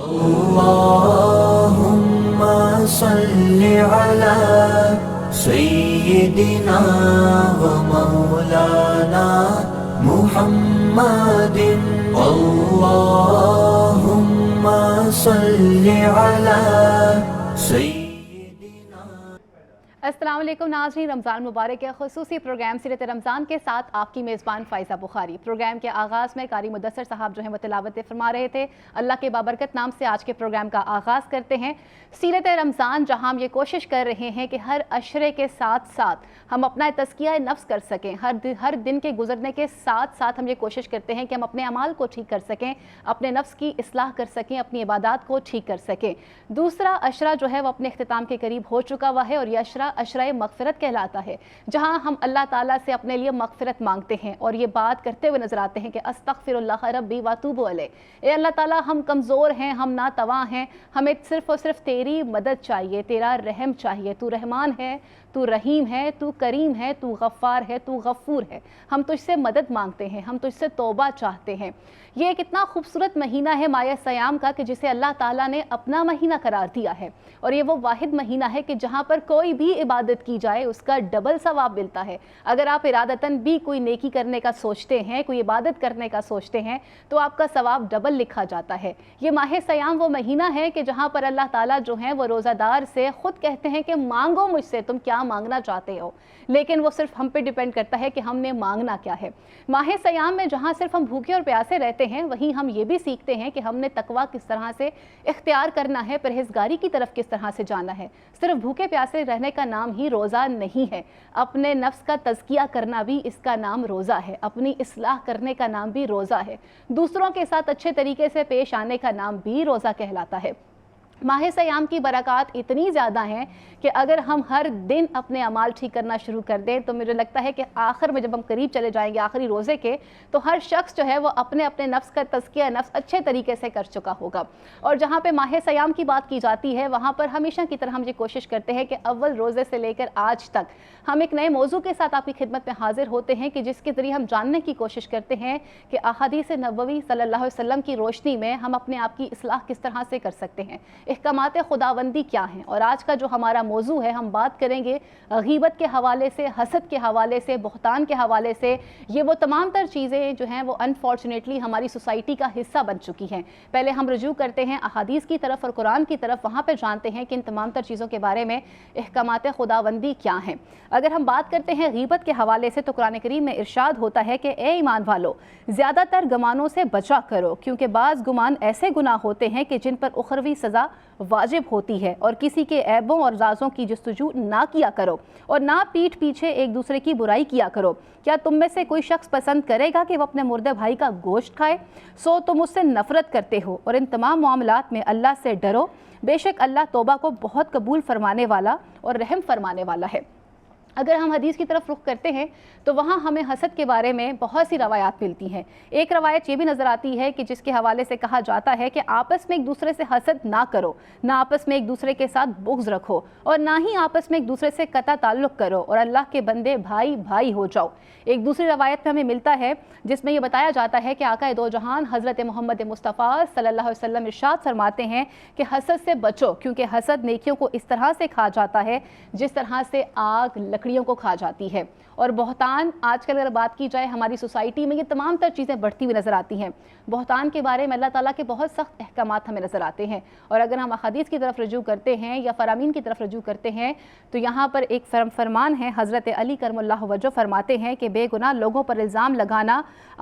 اللهم صل على سيدنا ومولانا محمد اللهم صل على سيدنا. السلام علیکم ناظرین، رمضان مبارک کے خصوصی پروگرام سیرت رمضان کے ساتھ آپ کی میزبان فائزہ بخاری. پروگرام کے آغاز میں قاری مدثر صاحب جو ہیں وہ تلاوت فرما رہے تھے. اللہ کے بابرکت نام سے آج کے پروگرام کا آغاز کرتے ہیں. سیرت رمضان جہاں ہم یہ کوشش کر رہے ہیں کہ ہر عشرے کے ساتھ ساتھ ہم اپنا تزکیہ نفس کر سکیں. ہر دن کے گزرنے کے ساتھ ساتھ ہم یہ کوشش کرتے ہیں کہ ہم اپنے اعمال کو ٹھیک کر سکیں، اپنے نفس کی اصلاح کر سکیں، اپنی عبادات کو ٹھیک کر سکیں. دوسرا عشرہ جو ہے وہ اپنے اختتام کے قریب ہو چکا ہوا ہے اور یہ عشرہ مغفرت کہلاتا ہے، جہاں ہم اللہ تعالیٰ سے اپنے لیے مغفرت مانگتے ہیں اور یہ بات کرتے ہوئے نظر آتے ہیں کہ استغفر اللہ ربی واتوب علیہ. اے اللہ تعالیٰ، ہم کمزور ہیں، ہم ناتواں ہیں، ہمیں صرف اور صرف تیری مدد چاہیے، تیرا رحم چاہیے. تو رحمان ہے، تو رحیم ہے، تو کریم ہے، تو غفار ہے، تو غفور ہے. ہم تجھ سے مدد مانگتے ہیں، ہم تجھ سے توبہ چاہتے ہیں. یہ کتنا خوبصورت مہینہ ہے ماہ سیام کا کہ جسے اللہ تعالیٰ نے اپنا مہینہ قرار دیا ہے، اور یہ وہ واحد مہینہ ہے کہ جہاں پر کوئی بھی عبادت کی جائے اس کا ڈبل ثواب ملتا ہے. اگر آپ ارادتاً بھی کوئی نیکی کرنے کا سوچتے ہیں، کوئی عبادت کرنے کا سوچتے ہیں، تو آپ کا ثواب ڈبل لکھا جاتا ہے. یہ ماہ سیام وہ مہینہ ہے کہ جہاں پر اللہ تعالیٰ جو ہیں وہ روزہ دار سے خود کہتے ہیں کہ مانگو مجھ سے، تم کیا مانگنا چاہتے ہو، لیکن وہ صرف ہم پہ ڈیپینڈ کرتا ہے کہ ہم نے مانگنا کیا ہے. ماہ سیام میں جہاں صرف ہم بھوکے اور پیاسے رہتے ہیں، وہیں ہم یہ بھی سیکھتے ہیں کہ ہم نے تقویٰ کس طرح سے اختیار کرنا ہے، پرہیزگاری کی طرف کس طرح سے جانا ہے. صرف بھوکے پیاسے رہنے کا نام ہی روزہ نہیں ہے، اپنے نفس کا تزکیہ کرنا بھی اس کا نام روزہ ہے، اپنی اصلاح کرنے کا نام بھی روزہ ہے، دوسروں کے ساتھ اچھے طریقے سے پیش آنے کا نام بھی روزہ کہلاتا ہے. ماہ سیام کی برکات اتنی زیادہ ہیں کہ اگر ہم ہر دن اپنے اعمال ٹھیک کرنا شروع کر دیں تو مجھے لگتا ہے کہ آخر میں جب ہم قریب چلے جائیں گے آخری روزے کے، تو ہر شخص جو ہے وہ اپنے نفس کا تزکیہ نفس اچھے طریقے سے کر چکا ہوگا. اور جہاں پہ ماہ سیام کی بات کی جاتی ہے، وہاں پر ہمیشہ کی طرح ہم یہ کوشش کرتے ہیں کہ اول روزے سے لے کر آج تک ہم ایک نئے موضوع کے ساتھ آپ کی خدمت میں حاضر ہوتے ہیں کہ جس کے ذریعے ہم جاننے کی کوشش کرتے ہیں کہ احادیث نبوی صلی اللہ علیہ وسلم کی روشنی میں ہم اپنے آپ کی اصلاح کس طرح سے کر سکتے ہیں، احکامات خداوندی کیا ہیں. اور آج کا جو ہمارا موضوع ہے، ہم بات کریں گے غیبت کے حوالے سے، حسد کے حوالے سے، بہتان کے حوالے سے. یہ وہ تمام تر چیزیں جو ہیں وہ انفارچونیٹلی ہماری سوسائٹی کا حصہ بن چکی ہیں. پہلے ہم رجوع کرتے ہیں احادیث کی طرف اور قرآن کی طرف، وہاں پہ جانتے ہیں کہ ان تمام تر چیزوں کے بارے میں احکامات خداوندی کیا ہیں. اگر ہم بات کرتے ہیں غیبت کے حوالے سے تو قرآن کریم میں ارشاد ہوتا ہے کہ اے ایمان والو، زیادہ تر گمانوں سے بچا کرو، کیونکہ بعض گمان ایسے گناہ ہوتے ہیں کہ جن پر اخروی سزا واجب ہوتی ہے. اور کسی کے عیبوں اور رازوں کی جستجو نہ کیا کرو، اور نہ پیٹھ پیچھے ایک دوسرے کی برائی کیا کرو. کیا تم میں سے کوئی شخص پسند کرے گا کہ وہ اپنے مردے بھائی کا گوشت کھائے؟ سو تم اس سے نفرت کرتے ہو. اور ان تمام معاملات میں اللہ سے ڈرو، بے شک اللہ توبہ کو بہت قبول فرمانے والا اور رحم فرمانے والا ہے. اگر ہم حدیث کی طرف رخ کرتے ہیں تو وہاں ہمیں حسد کے بارے میں بہت سی روایات ملتی ہیں. ایک روایت یہ بھی نظر آتی ہے کہ جس کے حوالے سے کہا جاتا ہے کہ آپس میں ایک دوسرے سے حسد نہ کرو، نہ آپس میں ایک دوسرے کے ساتھ بغض رکھو، اور نہ ہی آپس میں ایک دوسرے سے قطع تعلق کرو، اور اللہ کے بندے بھائی بھائی ہو جاؤ. ایک دوسری روایت میں ہمیں ملتا ہے جس میں یہ بتایا جاتا ہے کہ آقا دو جہان حضرت محمد مصطفیٰ صلی اللہ علیہ وسلم ارشاد فرماتے ہیں کہ حسد سے بچو، کیونکہ حسد نیکیوں کو اس طرح سے کھا جاتا ہے جس طرح سے آگ لکڑیوں کو کھا جاتی ہے. اور بہتان، آج کل اگر بات کی جائے ہماری سوسائٹی میں یہ تمام تر چیزیں بڑھتی ہوئی نظر آتی ہیں. بہتان کے بارے میں اللہ تعالیٰ کے بہت سخت احکامات ہمیں نظر آتے ہیں. اور اگر ہم احادیث کی طرف رجوع کرتے ہیں یا فرامین کی طرف رجوع کرتے ہیں تو یہاں پر ایک فرمان ہے، حضرت علی کرم اللہ وجہ فرماتے ہیں کہ بے گناہ لوگوں پر الزام لگانا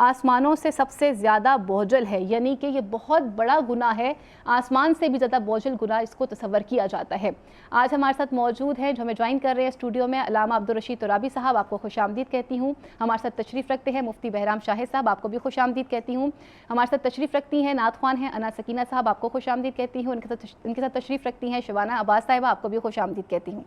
آسمانوں سے سب سے زیادہ بوجھل ہے. یعنی کہ یہ بہت بڑا گناہ ہے، آسمان سے بھی زیادہ بوجھل گناہ اس کو تصور کیا جاتا ہے. آج ہمارے ساتھ موجود ہیں جو ہمیں جوائن کر رہے ہیں اسٹوڈیو میں، علامہ عبدالرشید ترابی صاحب، آپ کو خوش آمدید کہتی ہوں. ہمارے ساتھ تشریف رکھتے ہیں مفتی بہرام شاہد صاحب، آپ کو بھی خوش آمدید کہتی ہوں. ہمارے ساتھ تشریف رکھتی ہیں نعت خوان ہیں انا سکینہ صاحب، آپ کو خوش آمدید کہتی ہوں. ان کے ساتھ تشریف رکھتی ہیں شبانہ عباس صاحبہ، آپ کو بھی خوش آمدید کہتی ہوں.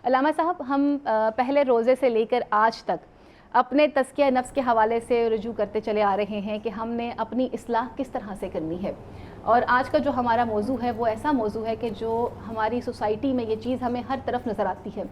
علامہ صاحب، ہم پہلے روزے سے لے کر آج تک اپنے تزکیہ نفس کے حوالے سے رجوع کرتے چلے آ رہے ہیں کہ ہم نے اپنی اصلاح کس طرح سے کرنی ہے. اور آج کا جو ہمارا موضوع ہے وہ ایسا موضوع ہے کہ جو ہماری سوسائٹی میں یہ چیز ہمیں ہر طرف نظر آتی ہے.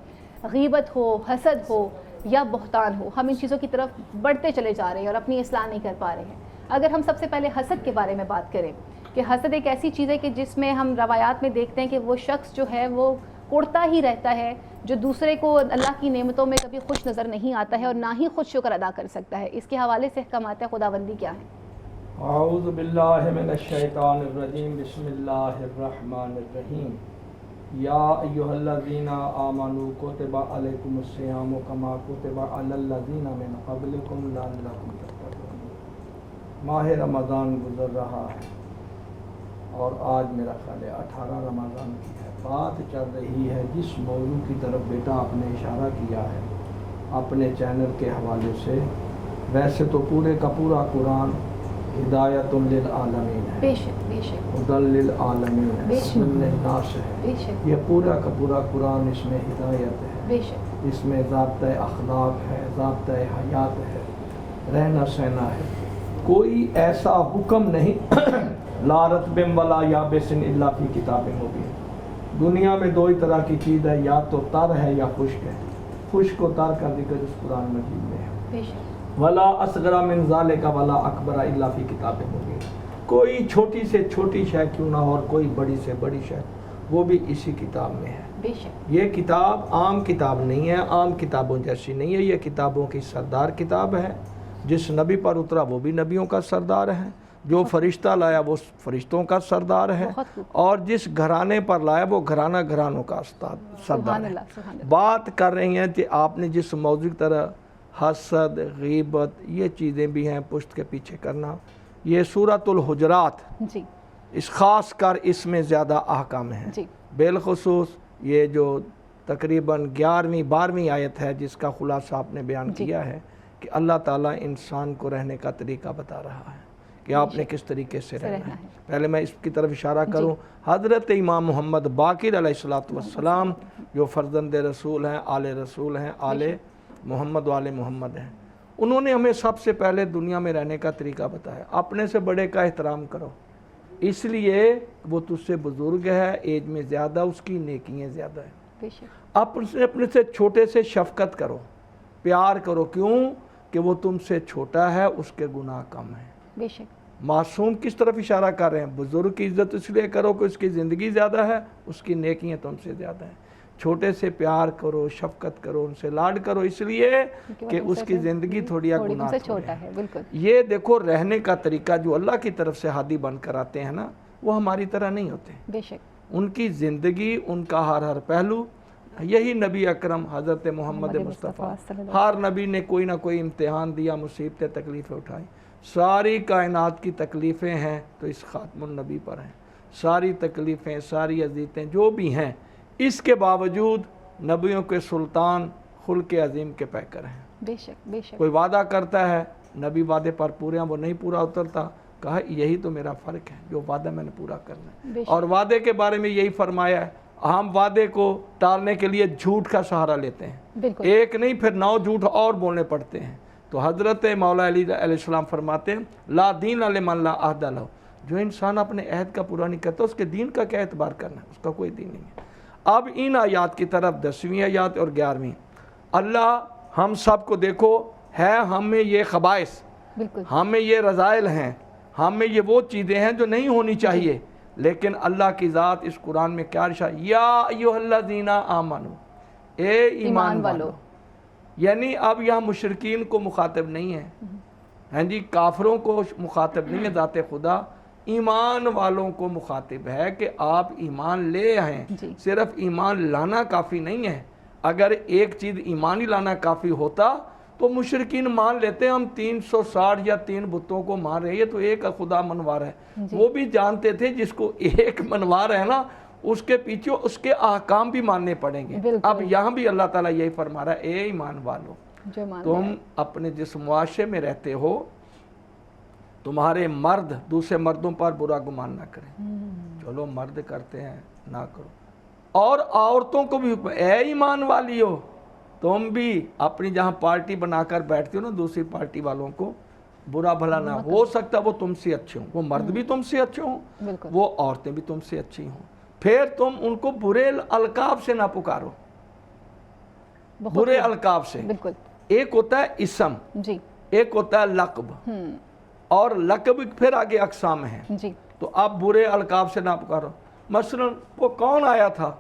غیبت ہو، حسد ہو یا بہتان ہو، ہم ان چیزوں کی طرف بڑھتے چلے جا رہے ہیں اور اپنی اصلاح نہیں کر پا رہے ہیں. اگر ہم سب سے پہلے حسد کے بارے میں بات کریں کہ حسد ایک ایسی چیز ہے کہ جس میں ہم روایات میں دیکھتے ہیں کہ وہ شخص جو ہے وہ کوڑتا ہی رہتا ہے، جو دوسرے کو اللہ کی نعمتوں میں کبھی خوش نظر نہیں آتا ہے اور نہ ہی خود شکر ادا کر سکتا ہے۔ اس کے حوالے سے احکامات خداوندی کیا ہیں؟ اعوذ باللہ من الشیطان الرجیم، بسم اللہ الرحمن الرحیم۔ یا ایھا الذین آمنوا کتب علیکم الصیام کما کتب علی الذین من قبلکم لعلکم تتقون۔ ماہ رمضان گزر رہا ہے اور آج میرا خیال ہے 18 رمضان کی ہے۔ بات چل رہی ہے جس موضوع کی طرف بیٹا آپ نے اشارہ کیا ہے اپنے چینل کے حوالے سے، ویسے تو پورے کا پورا قرآن ہدایت للعالمین ہے، بے شک بے شک ہدی للعالمین ہے، بے شک للناس ہے۔ بے شک یہ پورا کا پورا قرآن، اس میں ہدایت ہے، بے شک اس میں ضابطۂ اخلاق ہے، ضابطۂ حیات ہے، رہنا سہنا ہے۔ کوئی ایسا حکم نہیں لا رطب ولا یابس الا فی کتاب مبین۔ دنیا میں دو ہی طرح کی چیز ہے، یا تو تر ہے یا خشک ہے۔ خشک و تر کا ذکر اس قرآن مجید میں ہے۔ بے شک ولا اصغر من ذالک ولا اکبر الا فی کتاب مبین۔ کوئی چھوٹی سے چھوٹی شے کیوں نہ ہو اور کوئی بڑی سے بڑی شے، وہ بھی اسی کتاب میں ہے۔ بے شک یہ کتاب عام کتاب نہیں ہے، عام کتابوں جیسی نہیں ہے، یہ کتابوں کی سردار کتاب ہے۔ جس نبی پر اترا وہ بھی نبیوں کا سردار ہے، جو فرشتہ لایا وہ فرشتوں کا سردار ہے، بہت خوب۔ اور جس گھرانے پر لایا وہ گھرانوں کا سردار سبحان ہے۔ اللہ سبحان اللہ۔ بات کر رہی ہیں کہ آپ نے جس موضوع کی طرح حسد، غیبت، یہ چیزیں بھی ہیں پشت کے پیچھے کرنا، یہ سورۃ الحجرات جی اس خاص کر اس میں زیادہ احکام ہیں۔ جی بالخصوص یہ جو تقریباً 11ویں 12ویں آیت ہے جس کا خلاصہ آپ نے بیان جی کیا ہے کہ اللہ تعالیٰ انسان کو رہنے کا طریقہ بتا رہا ہے کہ آپ نے کس طریقے سے رہنا ہے۔ پہلے میں اس کی طرف اشارہ کروں، حضرت امام محمد باقر علیہ السلام جو فرزند رسول ہیں، آل رسول ہیں، آل محمد و آل محمد ہیں، انہوں نے ہمیں سب سے پہلے دنیا میں رہنے کا طریقہ بتایا۔ اپنے سے بڑے کا احترام کرو، اس لیے وہ تجھ سے بزرگ ہے، ایج میں زیادہ، اس کی نیکیاں زیادہ ہیں۔ بے شک اپنے سے چھوٹے سے شفقت کرو، پیار کرو، کیوں کہ وہ تم سے چھوٹا ہے، اس کے گناہ کم ہیں۔ بے شک معصوم کس طرف اشارہ کر رہے ہیں؟ بزرگ کی عزت اس لیے کرو کہ اس کی زندگی زیادہ ہے، اس کی نیکیاں تم سے زیادہ ہیں۔ چھوٹے سے پیار کرو، شفقت کرو، ان سے لاڈ کرو، اس لیے کہ اس کی زندگی تھوڑی گناہ سے چھوٹا ہے۔ بالکل یہ دیکھو رہنے کا طریقہ جو اللہ کی طرف سے ہادی بن کر آتے ہیں نا، وہ ہماری طرح نہیں ہوتے۔ بے شک ان کی زندگی، ان کا ہر پہلو، یہی نبی اکرم حضرت محمد مصطفیٰ، ہر نبی نے کوئی نہ کوئی امتحان دیا، مصیبتیں، تکلیفیں اٹھائی۔ ساری کائنات کی تکلیفیں ہیں تو اس خاتم النبی پر ہیں، ساری تکلیفیں، ساری اذیتیں جو بھی ہیں، اس کے باوجود نبیوں کے سلطان، خلق عظیم کے پیکر ہیں۔ بے شک بے شک کوئی وعدہ کرتا ہے، نبی وعدے پر پورے ہیں، وہ نہیں پورا اترتا، کہا یہی تو میرا فرق ہے، جو وعدہ میں نے پورا کرنا بے ہے۔ شک اور وعدے کے بارے میں یہی فرمایا ہے، ہم وعدے کو ٹالنے کے لیے جھوٹ کا سہارا لیتے ہیں، بالکل ایک نہیں پھر 9 جھوٹ اور بولنے پڑتے ہیں۔ تو حضرت مولا علی علیہ السلام فرماتے ہیں لا دین لمن لا عہد لہ، جو انسان اپنے عہد کا پورا نہیں کرتا اس کے دین کا کیا اعتبار کرنا ہے، اس کا کوئی دین نہیں ہے۔ اب ان آیات کی طرف 10ویں آیات اور 11ویں، اللہ ہم سب کو دیکھو ہے، ہم میں یہ خبائث، بالکل ہم میں یہ رذائل ہیں، ہم میں یہ وہ چیزیں ہیں جو نہیں ہونی چاہیے، لیکن اللہ کی ذات اس قرآن میں کیا ارشاد، یا ایھا الذین آمنو، اے ایمان والو۔ یعنی اب یہاں مشرکین کو مخاطب نہیں ہے، ہاں جی، کافروں کو مخاطب نہیں ہے ذات خدا، ایمان والوں کو مخاطب ہے کہ آپ ایمان لے آئیں۔ جی صرف ایمان لانا کافی نہیں ہے، اگر ایک چیز ایمان ہی لانا کافی ہوتا تو مشرکین مان لیتے ہم 360 یا 3 بتوں کو مان رہے ہیں تو ایک خدا منوار ہے، وہ بھی جانتے تھے جس کو ایک منوار ہے نا اس کے پیچھے اس کے احکام بھی ماننے پڑیں گے۔ اب یہاں بھی اللہ تعالیٰ یہی فرما رہا ہے، اے ایمان والو، تم اپنے جس معاشرے میں رہتے ہو، تمہارے مرد دوسرے مردوں پر برا گمان نہ کریں، چلو مرد کرتے ہیں نہ کرو، اور عورتوں کو بھی اے ایمان والی ہو، تم بھی اپنی جہاں پارٹی بنا کر بیٹھتے ہو نا دوسری پارٹی والوں کو برا بھلا نہ، ہو سکتا وہ تم سے اچھے ہوں، وہ مرد بھی تم سے اچھے ہوں، وہ عورتیں بھی تم سے اچھی ہوں، پھر تم ان کو برے القاب سے نہ پکارو، برے القاب سے۔ ایک ہوتا ہے اسم، ایک ہوتا ہے لقب، اور لقب پھر آگے اقسام ہیں، تو اب برے القاب سے نہ پکارو. مثلا وہ کون آیا تھا,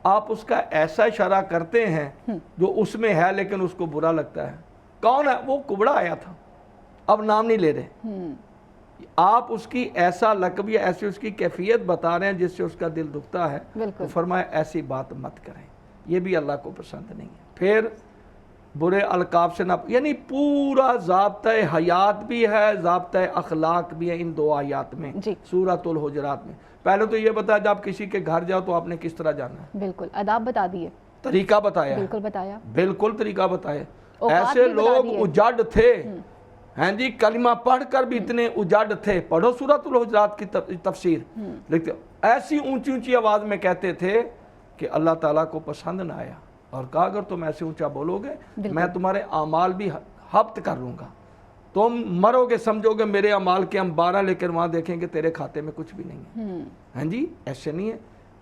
آپ اس کا ایسا اشارہ کرتے ہیں جو اس میں ہے لیکن اس کو برا لگتا ہے. کون ہے وہ؟ کبڑا آیا تھا, اب نام نہیں لے رہے. آپ اس کی ایسا لقب یا ایسی اس کی کیفیت بتا رہے ہیں جس سے اس کا دل دکھتا ہے, تو فرمایا ایسی بات مت کریں, یہ بھی اللہ کو پسند نہیں ہے. پھر برے القاب سے نہ, یعنی پورا ضابطۂ حیات بھی ہے, ضابطۂ اخلاق بھی ہے ان 2 آیات میں سورۃ الحجرات میں. پہلے تو یہ بتایا جب کسی کے گھر جاؤ تو آپ نے کس طرح جانا ہے, بالکل آداب بتا دیے, طریقہ بتایا, بالکل بتایا, بالکل طریقہ بتایا. ایسے لوگ اجڑ تھے, ہیں جی, کلمہ پڑھ کر بھی اتنے اجڑ تھے. پڑھو سورۃ الحجرات کی تفسیر, لکھتے ایسی اونچی اونچی آواز میں کہتے تھے کہ اللہ تعالیٰ کو پسند نہ آیا, اور کہا اگر تم ایسے اونچا بولو گے میں تمہارے اعمال بھی حبط کر لوں گا, تم مرو گے سمجھو گے میرے اعمال کے ہم 12 لے کر وہاں دیکھیں گے تیرے کھاتے میں کچھ بھی نہیں ہے. ہاں جی, ایسے نہیں ہے.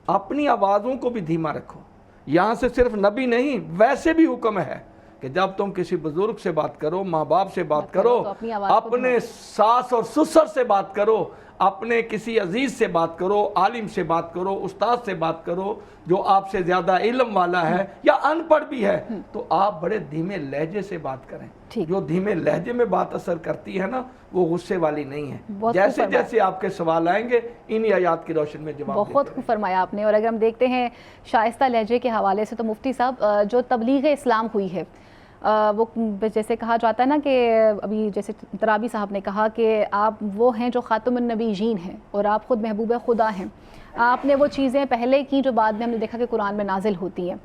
اپنی آوازوں کو بھی دھیما رکھو. یہاں سے صرف نبی نہیں, ویسے بھی حکم ہے کہ جب تم کسی بزرگ سے بات کرو, ماں باپ سے بات کرو, اپنے ساس اور سسر سے بات کرو, اپنے کسی عزیز سے بات کرو, عالم سے بات کرو, استاد سے بات کرو جو آپ سے زیادہ علم والا ہے یا ان پڑھ بھی ہے, تو آپ بڑے دھیمے لہجے سے بات کریں. جو دھیمے لہجے میں بات اثر کرتی ہے نا, وہ غصے والی نہیں ہے. جیسے جیسے آپ کے سوال آئیں گے انہی آیات کی روشن میں جواب بہت خوب فرمایا آپ نے. اور اگر ہم دیکھتے ہیں شائستہ لہجے کے حوالے سے, تو مفتی صاحب جو تبلیغ اسلام ہوئی ہے, وہ جیسے کہا جاتا ہے نا کہ ابھی جیسے ترابی صاحب نے کہا کہ آپ وہ ہیں جو خاتم النبیین ہیں اور آپ خود محبوب خدا ہیں. آپ نے وہ چیزیں پہلے کی جو بعد میں ہم نے دیکھا کہ قرآن میں نازل ہوتی ہیں.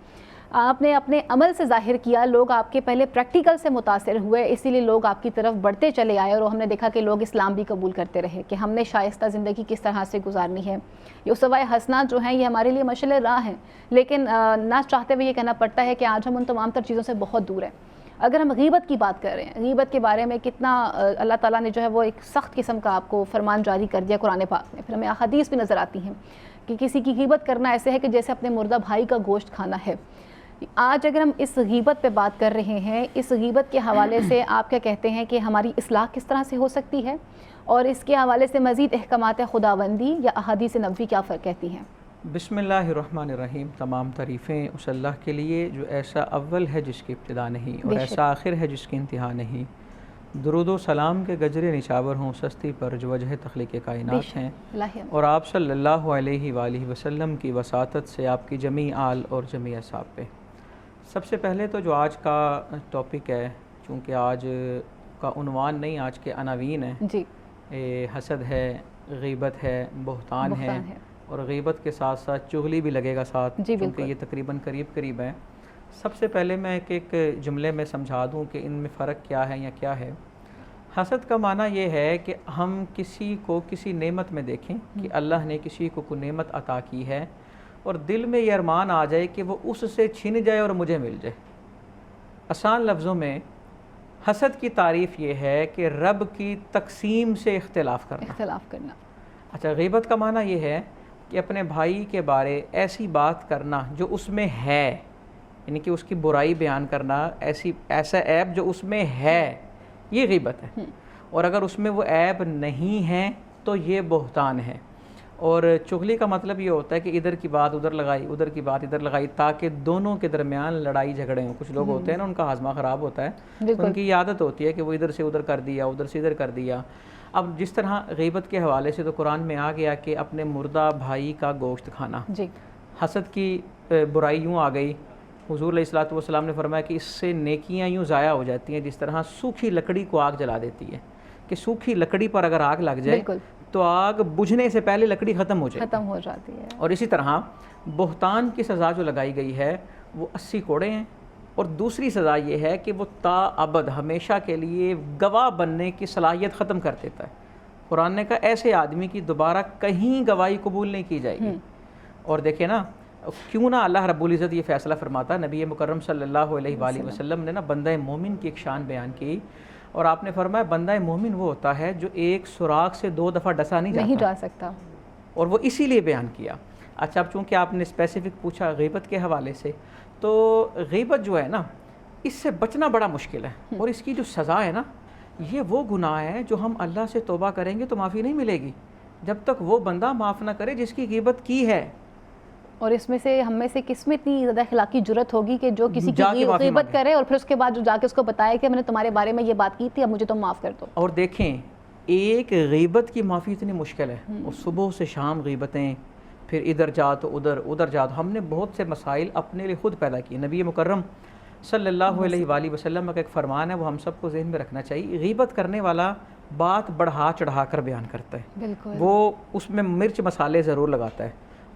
آپ نے اپنے عمل سے ظاہر کیا, لوگ آپ کے پہلے پریکٹیکل سے متاثر ہوئے, اسی لیے لوگ آپ کی طرف بڑھتے چلے آئے, اور ہم نے دیکھا کہ لوگ اسلام بھی قبول کرتے رہے کہ ہم نے شائستہ زندگی کس طرح سے گزارنی ہے. یہ اسوائے حسنات جو ہیں یہ ہمارے لیے مشعل راہ ہیں, لیکن نہ چاہتے ہوئے یہ کہنا پڑتا ہے کہ آج ہم ان تمام تر چیزوں سے بہت دور ہیں. اگر ہم غیبت کی بات کر رہے ہیں, غیبت کے بارے میں کتنا اللہ تعالیٰ نے جو ہے وہ ایک سخت قسم کا آپ کو فرمان جاری کر دیا قرآن پاک میں. پھر ہمیں احادیث بھی نظر آتی ہیں کہ کسی کی غیبت کرنا ایسے ہے کہ جیسے اپنے مردہ بھائی کا گوشت کھانا ہے. آج اگر ہم اس غیبت پہ بات کر رہے ہیں, اس غیبت کے حوالے سے آپ کیا کہتے ہیں کہ ہماری اصلاح کس طرح سے ہو سکتی ہے, اور اس کے حوالے سے مزید احکامات خداوندی یا احادیث نبوی کیا فرق کہتی ہیں؟ بسم اللہ الرحمن الرحیم. تمام تعریفیں اس اللہ کے لیے جو ایسا اول ہے جس کی ابتدا نہیں, اور ایسا آخر ہے جس کی انتہا نہیں. درود و سلام کے گجرے نچاور ہوں سستی پر جو وجہ تخلیق کائنات ہیں, اور آپ صلی اللہ علیہ وآلہ وسلم کی وساطت سے آپ کی جمیع آل اور جمیع اصحاب پہ. سب سے پہلے تو جو آج کا ٹاپک ہے, چونکہ آج کا عنوان نہیں, آج کے عناوین ہیں جی, حسد ہے, غیبت ہے, بہتان ہے, اور غیبت کے ساتھ ساتھ چغلی بھی لگے گا ساتھ, کیونکہ یہ تقریباً قریب ہے. سب سے پہلے میں ایک جملے میں سمجھا دوں کہ ان میں فرق کیا ہے یا کیا ہے. حسد کا معنی یہ ہے کہ ہم کسی کو کسی نعمت میں دیکھیں کہ اللہ نے کسی کو کوئی نعمت عطا کی ہے, اور دل میں یہ ارمان آ جائے کہ وہ اس سے چھن جائے اور مجھے مل جائے. آسان لفظوں میں حسد کی تعریف یہ ہے کہ رب کی تقسیم سے اختلاف کرنا. اچھا, غیبت کا معنی یہ ہے کہ اپنے بھائی کے بارے ایسی بات کرنا جو اس میں ہے, یعنی کہ اس کی برائی بیان کرنا, ایسا عیب جو اس میں ہے, یہ غیبت ہے. اور اگر اس میں وہ عیب نہیں ہے تو یہ بہتان ہے. اور چغلی کا مطلب یہ ہوتا ہے کہ ادھر کی بات ادھر لگائی, ادھر کی بات ادھر لگائی, تاکہ دونوں کے درمیان لڑائی جھگڑے ہوں. کچھ لوگ ہوتے ہیں نا, ان کا ہاضمہ خراب ہوتا ہے, ان کی عادت ہوتی ہے کہ وہ ادھر سے ادھر کر دیا, ادھر سے ادھر کر دیا. اب جس طرح غیبت کے حوالے سے تو قرآن میں آ گیا کہ اپنے مردہ بھائی کا گوشت کھانا. حسد کی برائی یوں آ گئی, حضور علیہ الصلوۃ والسلام نے فرمایا کہ اس سے نیکیاں یوں ضائع ہو جاتی ہیں جس طرح سوکھی لکڑی کو آگ جلا دیتی ہے, کہ سوکھی لکڑی پر اگر آگ لگ جائے تو آگ بجھنے سے پہلے لکڑی ختم ہو جاتی ہے. اور اسی طرح بہتان کی سزا جو لگائی گئی ہے وہ 80 کوڑے ہیں, اور دوسری سزا یہ ہے کہ وہ تا ابد ہمیشہ کے لیے گواہ بننے کی صلاحیت ختم کر دیتا ہے. قرآن نے کہا ایسے آدمی کی دوبارہ کہیں گواہی قبول نہیں کی جائے گی. اور دیکھیں نا, کیوں نہ اللہ رب العزت یہ فیصلہ فرماتا, نبی مکرم صلی اللہ علیہ وآلہ وسلم نے نا بندہ مومن کی ایک شان بیان کی, اور آپ نے فرمایا بندہ مومن وہ ہوتا ہے جو ایک سوراخ سے 2 دفعہ ڈسا نہیں جا سکتا, اور وہ اسی لیے بیان کیا. اچھا, اب چونکہ آپ نے اسپیسیفک پوچھا غیبت کے حوالے سے, تو غیبت جو ہے نا, اس سے بچنا بڑا مشکل ہے, اور اس کی جو سزا ہے نا, یہ وہ گناہ ہے جو ہم اللہ سے توبہ کریں گے تو معافی نہیں ملے گی, جب تک وہ بندہ معاف نہ کرے جس کی غیبت کی ہے. اور اس میں سے ہم میں سے کس میں اتنی زیادہ اخلاقی جرت ہوگی کہ جو کسی جا کے کی معافی غیبت مانگے. کرے اور پھر اس کے بعد جو جا کے اس کو بتائے کہ میں نے تمہارے بارے میں یہ بات کی تھی، اب مجھے تم معاف کر دو. اور دیکھیں ایک غیبت کی معافی اتنی مشکل ہے، اور صبح سے شام غیبتیں، پھر ادھر جا تو ادھر جا تو. ہم نے بہت سے مسائل اپنے لیے خود پیدا کیے. نبی مکرم صلی اللہ علیہ وآلہ وسلم کا ایک فرمان ہے، وہ ہم سب کو ذہن میں رکھنا چاہیے. غیبت کرنے والا بات بڑھا چڑھا کر بیان کرتا ہے، بالکل وہ اس میں مرچ مسالے ضرور لگاتا ہے.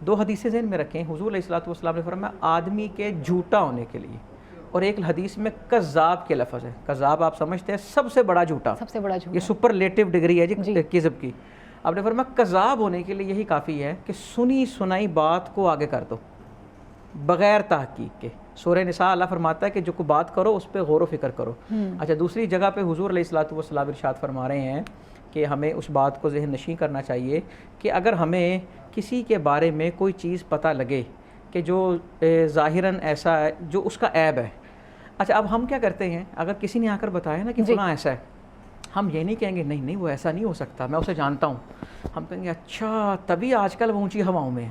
2 حدیثیں ذہن میں رکھیں. حضور علیہ الصلوۃ والسلام نے فرمایا آدمی کے جھوٹا ہونے کے لیے، اور ایک حدیث میں کذاب کے لفظ ہے. کذاب آپ سمجھتے ہیں سب سے بڑا جھوٹا، سب سے بڑا جھوٹ. یہ سپرلیٹو ڈگری ہے جی. کذب کی. آپ نے فرمایا کذاب ہونے کے لیے یہی کافی ہے کہ سنی سنائی بات کو آگے کر دو بغیر تحقیق کے. سورہ نساء اللہ فرماتا ہے کہ جو کو بات کرو اس پہ غور و فکر کرو. اچھا دوسری جگہ پہ حضور علیہ الصلوۃ والسلام ارشاد فرما رہے ہیں کہ ہمیں اس بات کو ذہن نشین کرنا چاہیے کہ اگر ہمیں کسی کے بارے میں کوئی چیز پتہ لگے کہ جو ظاہراً ایسا ہے جو اس کا عیب ہے. اچھا اب ہم کیا کرتے ہیں، اگر کسی نے آ کر بتایا نا کہ فلاں ایسا ہے، ہم یہ نہیں کہیں گے نہیں وہ ایسا نہیں ہو سکتا، میں اسے جانتا ہوں. ہم کہیں گے اچھا تبھی آج کل وہ اونچی ہواؤں میں ہے.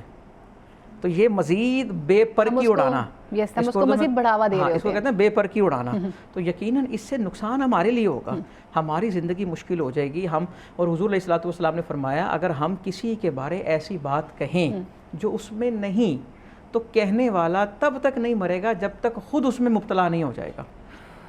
تو یہ مزید بے پر کی اڑانا، ہم اس کو مزید بڑھاوا دے رہے ہیں. اس کو کہتے ہیں بے پر کی اڑانا. تو یقیناً اس سے نقصان ہمارے لیے ہوگا، ہماری زندگی مشکل ہو جائے گی. ہم اور حضور علیہ الصلوۃ والسلام نے فرمایا اگر ہم کسی کے بارے ایسی بات کہیں جو اس میں نہیں، تو کہنے والا تب تک نہیں مرے گا جب تک خود اس میں مبتلا نہیں ہو جائے گا.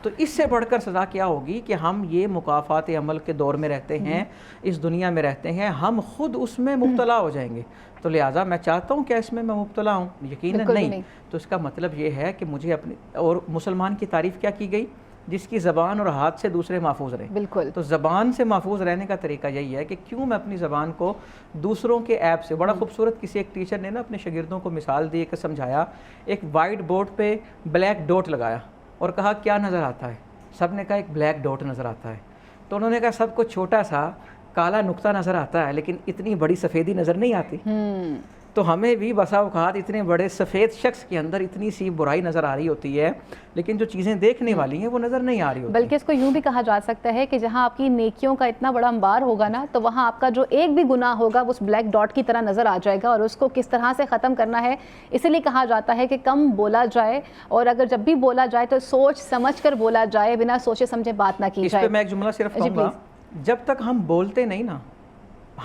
تو اس سے بڑھ کر سزا کیا ہوگی کہ ہم یہ مکافات عمل کے دور میں رہتے ہیں، اس دنیا میں رہتے ہیں، ہم خود اس میں مبتلا ہو جائیں گے. تو لہٰذا میں چاہتا ہوں کہ اس میں مبتلا ہوں، یقیناً نہیں. تو اس کا مطلب یہ ہے کہ مجھے اپنی، اور مسلمان کی تعریف کیا کی گئی، جس کی زبان اور ہاتھ سے دوسرے محفوظ رہیں. بالکل. تو زبان سے محفوظ رہنے کا طریقہ یہی ہے کہ کیوں میں اپنی زبان کو دوسروں کے عیب سے. بڑا خوبصورت کسی ایک ٹیچر نے نا اپنے شاگردوں کو مثال دی کہ سمجھایا، ایک وائٹ بورڈ پہ بلیک ڈاٹ لگایا اور کہا کیا نظر آتا ہے؟ سب نے کہا ایک بلیک ڈاٹ نظر آتا ہے. تو انہوں نے کہا سب کو چھوٹا سا کالا نقطہ نظر آتا ہے لیکن اتنی بڑی سفیدی نظر نہیں آتی. تو ہمیں بھی بسا اوقات اتنے بڑے سفید شخص کے اندر اتنی سی برائی نظر آ رہی ہوتی ہے لیکن جو چیزیں دیکھنے والی ہیں وہ نظر نہیں آ رہی ہوتی. بلکہ اس کو یوں بھی کہا جا سکتا ہے کہ جہاں آپ کی نیکیوں کا اتنا بڑا انبار ہوگا نا، تو وہاں آپ کا جو ایک بھی گناہ ہوگا وہ اس بلیک ڈاٹ کی طرح نظر آ جائے گا، اور اس کو کس طرح سے ختم کرنا ہے. اسی لیے کہا جاتا ہے کہ کم بولا جائے، اور اگر جب بھی بولا جائے تو سوچ سمجھ کر بولا جائے، بنا سوچے سمجھے بات نہ کی اس جائے. پہ میں ایک جملہ صرف کہوں گا، جب تک ہم بولتے نہیں نا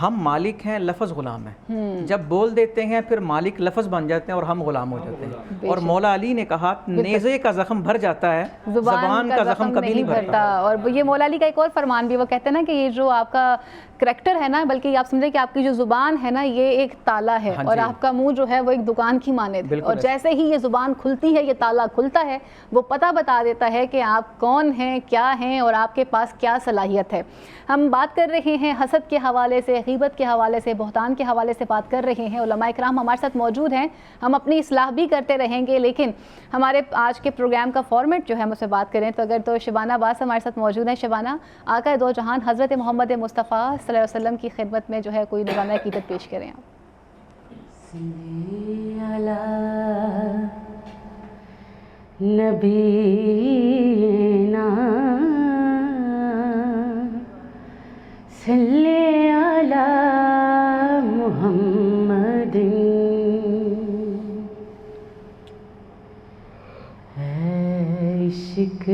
ہم مالک ہیں، لفظ غلام ہیں. جب بول دیتے ہیں پھر مالک لفظ بن جاتے ہیں اور ہم غلام ہو جاتے ہیں. اور مولا علی نے کہا نیزے کا زخم بھر جاتا ہے، زبان کا زخم کبھی نہیں بھرتا. اور یہ مولا علی کا ایک اور فرمان بھی، وہ کہتے ہیں نا کہ یہ جو آپ کا کریکٹر ہے نا، بلکہ آپ سمجھیں کہ آپ کی جو زبان ہے نا یہ ایک تالا ہے، اور آپ کا منہ جو ہے وہ ایک دکان کی مانند ہے، اور جیسے ہی یہ زبان کھلتی ہے یہ تالا کھلتا ہے، وہ پتہ بتا دیتا ہے کہ آپ کون ہیں، کیا ہیں، اور آپ کے پاس کیا صلاحیت ہے. ہم بات کر رہے ہیں حسد کے حوالے سے، غیبت کے حوالے سے، بہتان کے حوالے سے بات کر رہے ہیں. علماء اکرام ہمارے ساتھ موجود ہیں، ہم اپنی اصلاح بھی کرتے رہیں گے، لیکن ہمارے آج کے پروگرام کا فارمیٹ جو ہے ہم اس سے بات کریں تو اگر تو شبانہ عباس ہمارے ساتھ موجود ہیں. شبانہ، آقا دو جہان حضرت محمد مصطفیٰ صلی اللہ علیہ وسلم کی خدمت میں جو ہے کوئی نظام عقیدت پیش کریں آپ. صلی علی محمد. عشق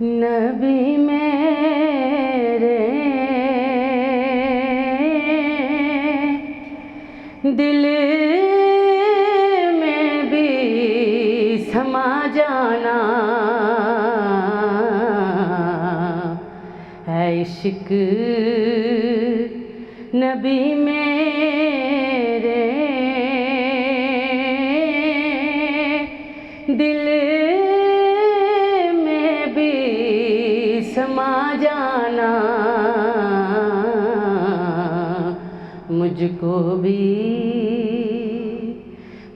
نبی میرے دل میں بھی سما جانا. عشق نبی میرے دل میں بھی سما جانا. مجھ کو بھی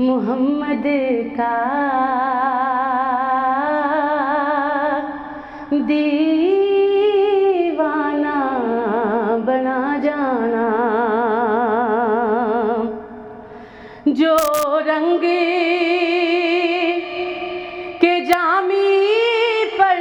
محمد کا بنا جانا. جو رنگ کے جامی پر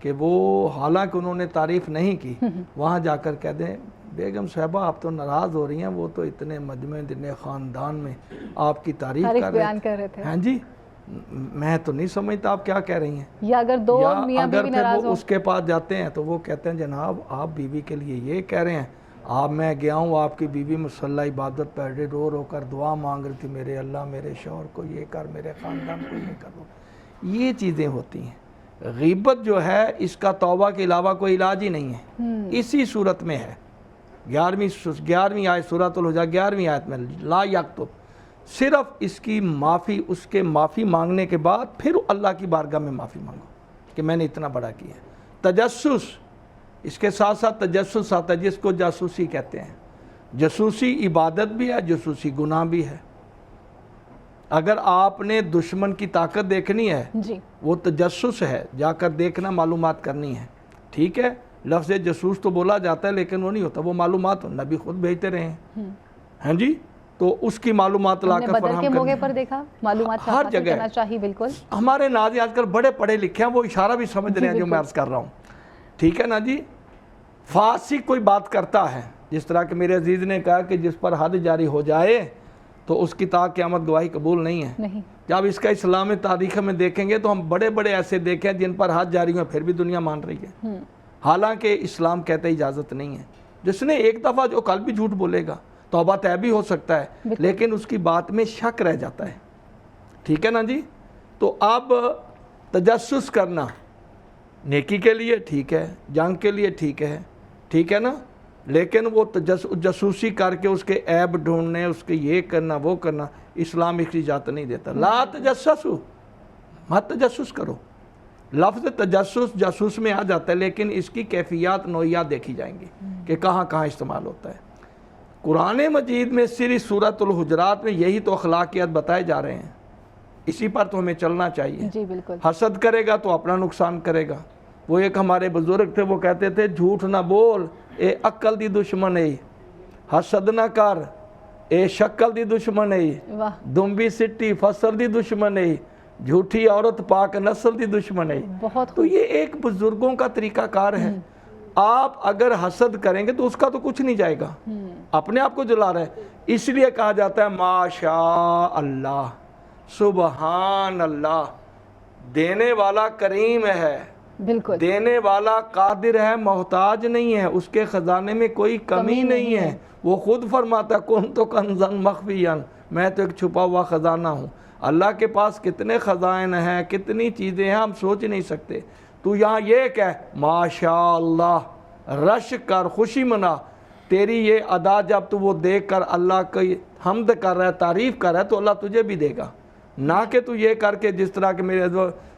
کہ وہ حالانکہ انہوں نے تعریف نہیں کی وہاں جا کر کہہ دیں بیگم صاحبہ آپ تو ناراض ہو رہی ہیں، وہ تو اتنے مجمع اتنے خاندان میں آپ کی تعریف کر رہے تھے. ہاں جی میں تو نہیں سمجھتا آپ کیا کہہ رہی ہیں. یا اگر دو میاں اگر بیوی پھر ناراض وہ اس کے پاس جاتے ہیں تو وہ کہتے ہیں جناب آپ بیوی کے لیے یہ کہہ رہے ہیں، آپ میں گیا ہوں آپ کی بیوی مصلی عبادت پڑھ رہی رو رو کر دعا مانگ رہی تھی میرے اللہ میرے شوہر کو یہ کر میرے خاندان کو یہ کر دو. یہ چیزیں ہوتی ہیں. غیبت جو ہے اس کا توبہ کے علاوہ کوئی علاج ہی نہیں ہے. اسی صورت میں ہے 11ویں آیت سورۃ الحجرات 11ویں آیت میں لا یکتب، صرف اس کی معافی اس کے معافی مانگنے کے بعد پھر اللہ کی بارگاہ میں معافی مانگو کہ میں نے اتنا بڑا کیا. تجسس اس کے ساتھ ساتھ تجسس آتا ہے جس کو جاسوسی کہتے ہیں. جاسوسی عبادت بھی ہے، جاسوسی گناہ بھی ہے. اگر آپ نے دشمن کی طاقت دیکھنی ہے جی وہ تجسس ہے، جا کر دیکھنا معلومات کرنی ہے. ٹھیک ہے لفظ جاسوس تو بولا جاتا ہے لیکن وہ نہیں ہوتا، وہ معلومات نبی خود بھیجتے رہے ہیں. ہاں جی تو اس کی معلومات لا کر بدر کے موقع پر دیکھا معلومات ہر جگہ کرنا چاہیے. بالکل ہمارے ناظرین آج کل بڑے پڑھے لکھے ہیں، وہ اشارہ بھی سمجھ رہے ہیں جو میں عرض کر رہا ہوں. ٹھیک ہے نا جی. فاسق کوئی بات کرتا ہے جس طرح کہ میرے عزیز نے کہا کہ جس پر حد جاری ہو جائے تو اس کی تا قیامت گواہی قبول نہیں ہے. جب اس کا اسلامی تاریخ میں دیکھیں گے تو ہم بڑے بڑے ایسے دیکھیں جن پر حد جاری ہوئے پھر بھی دنیا مان رہی ہے، حالانکہ اسلام کہتا ہے اجازت نہیں ہے. جس نے ایک دفعہ جو کل بھی جھوٹ بولے گا توبہ طے بھی ہو سکتا ہے لیکن اس کی بات میں شک رہ جاتا ہے. ٹھیک ہے نا جی. تو اب تجسس کرنا نیکی کے لیے ٹھیک ہے، جنگ کے لیے ٹھیک ہے نا، لیکن وہ جاسوسی کر کے اس کے عیب ڈھونڈنے اس کے یہ کرنا وہ کرنا اسلام اس کی اجازت نہیں دیتا. لا تجسسوا، مت تجسس کرو. لفظ تجسس جاسوس میں آ جاتا ہے لیکن اس کی کیفیات نوعیات دیکھی جائیں گی کہ کہاں کہاں استعمال ہوتا ہے. قرآن مجید میں صرف سورۃ الحجرات میں یہی تو اخلاقیات بتائے جا رہے ہیں، اسی پر تو ہمیں چلنا چاہیے. جی بالکل. حسد کرے گا تو اپنا نقصان کرے گا. وہ ایک ہمارے بزرگ تھے وہ کہتے تھے جھوٹ نہ بول اے عقل دی دشمن ہے، حسد نہ کر اے شکل دی دشمن ہے، دمبی سٹی فصل دی دشمن ہے، جھوٹی عورت پاک نسل دی دشمن ہے. تو یہ ایک بزرگوں کا طریقہ کار ہے. آپ اگر حسد کریں گے تو اس کا تو کچھ نہیں جائے گا، اپنے آپ کو جلا رہے ہیں. اس لیے کہا جاتا ہے ماشاء اللہ سبحان اللہ، دینے والا کریم ہے، بالکل دینے والا قادر ہے، محتاج نہیں ہے، اس کے خزانے میں کوئی کمی نہیں ہے. وہ خود فرماتا ہے کن تو کنزن مخفیان، میں تو ایک چھپا ہوا خزانہ ہوں. اللہ کے پاس کتنے خزائن ہیں، کتنی چیزیں ہیں ہم سوچ نہیں سکتے. تو یہاں یہ کہہ ماشاء اللہ، رش کر، خوشی منا. تیری یہ ادا جب تو وہ دیکھ کر اللہ کی حمد کر رہا ہے، تعریف کر رہا ہے تو اللہ تجھے بھی دے گا. نہ کہ تو یہ کر کے جس طرح کہ میرے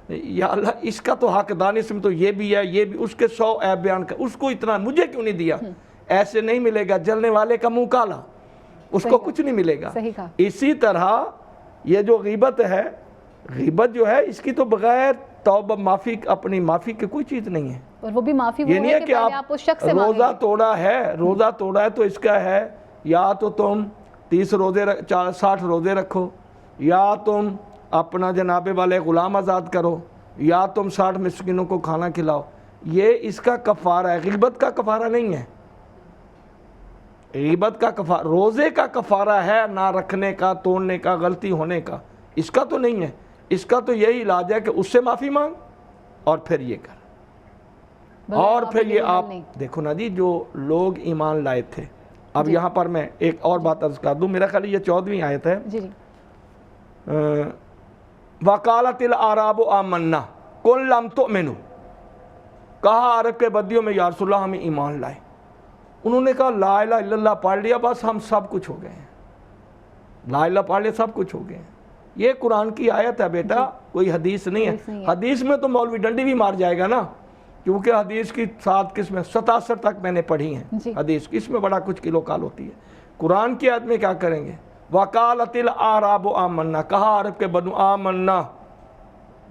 یا اللہ اس کا تو حقدار اس میں تو یہ بھی ہے یہ بھی، اس کے 100 عیب بیان کر، اس کو اتنا مجھے کیوں نہیں دیا. ایسے نہیں ملے گا. جلنے والے کا منہ کالا، اس کو کچھ نہیں ملے گا. اسی طرح یہ جو غیبت ہے، غیبت جو ہے اس کی تو بغیر توبہ معافی اپنی معافی کی کوئی چیز نہیں ہے. اور وہ بھی معافی یہ نہیں ہے کہ آپ روزہ توڑا ہے تو اس کا ہے یا تو تم 30 روزے 60 روزے رکھو، یا تم اپنا جناب والے غلام آزاد کرو، یا تم 60 مسکینوں کو کھانا کھلاؤ. یہ اس کا کفارہ ہے، غیبت کا کفارہ نہیں ہے. غیبت کا کفارہ روزے کا کفارہ ہے، نہ رکھنے کا، توڑنے کا، غلطی ہونے کا. اس کا تو نہیں ہے. اس کا تو یہی علاج ہے کہ اس سے معافی مانگ اور پھر یہ کر. اور پھر یہ آپ دیکھو نا جی جو لوگ ایمان لائے تھے. اب یہاں پر میں ایک اور بات عرض کر دوں، میرا خیال یہ 14ویں آیت ہے. وَقَالَتِ الْأَعْرَابُ آمَنَّا قُلْ لَمْ تُؤْمِنُوا، کہا عرب کے بدیوں میں یا رسول اللہ ہمیں ایمان لائے. انہوں نے کہا لا الہ الا اللہ پڑھ لیا بس ہم سب کچھ ہو گئے ہیں. لا الہ پڑھ لیا سب کچھ ہو گئے ہیں. یہ قرآن کی آیت ہے بیٹا، کوئی حدیث نہیں ہے. حدیث میں تو مولوی ڈنڈی بھی مار جائے گا نا، کیونکہ حدیث کی 7 قسمیں 67 تک میں نے پڑھی ہیں. حدیث اس میں بڑا کچھ کلو کال ہوتی ہے. قرآن کی آیت میں کیا کریں گے؟ وَقَالَتِ الْأَعْرَابُ آمَنَّا، کہا عرب کے بدو آمَنَّا،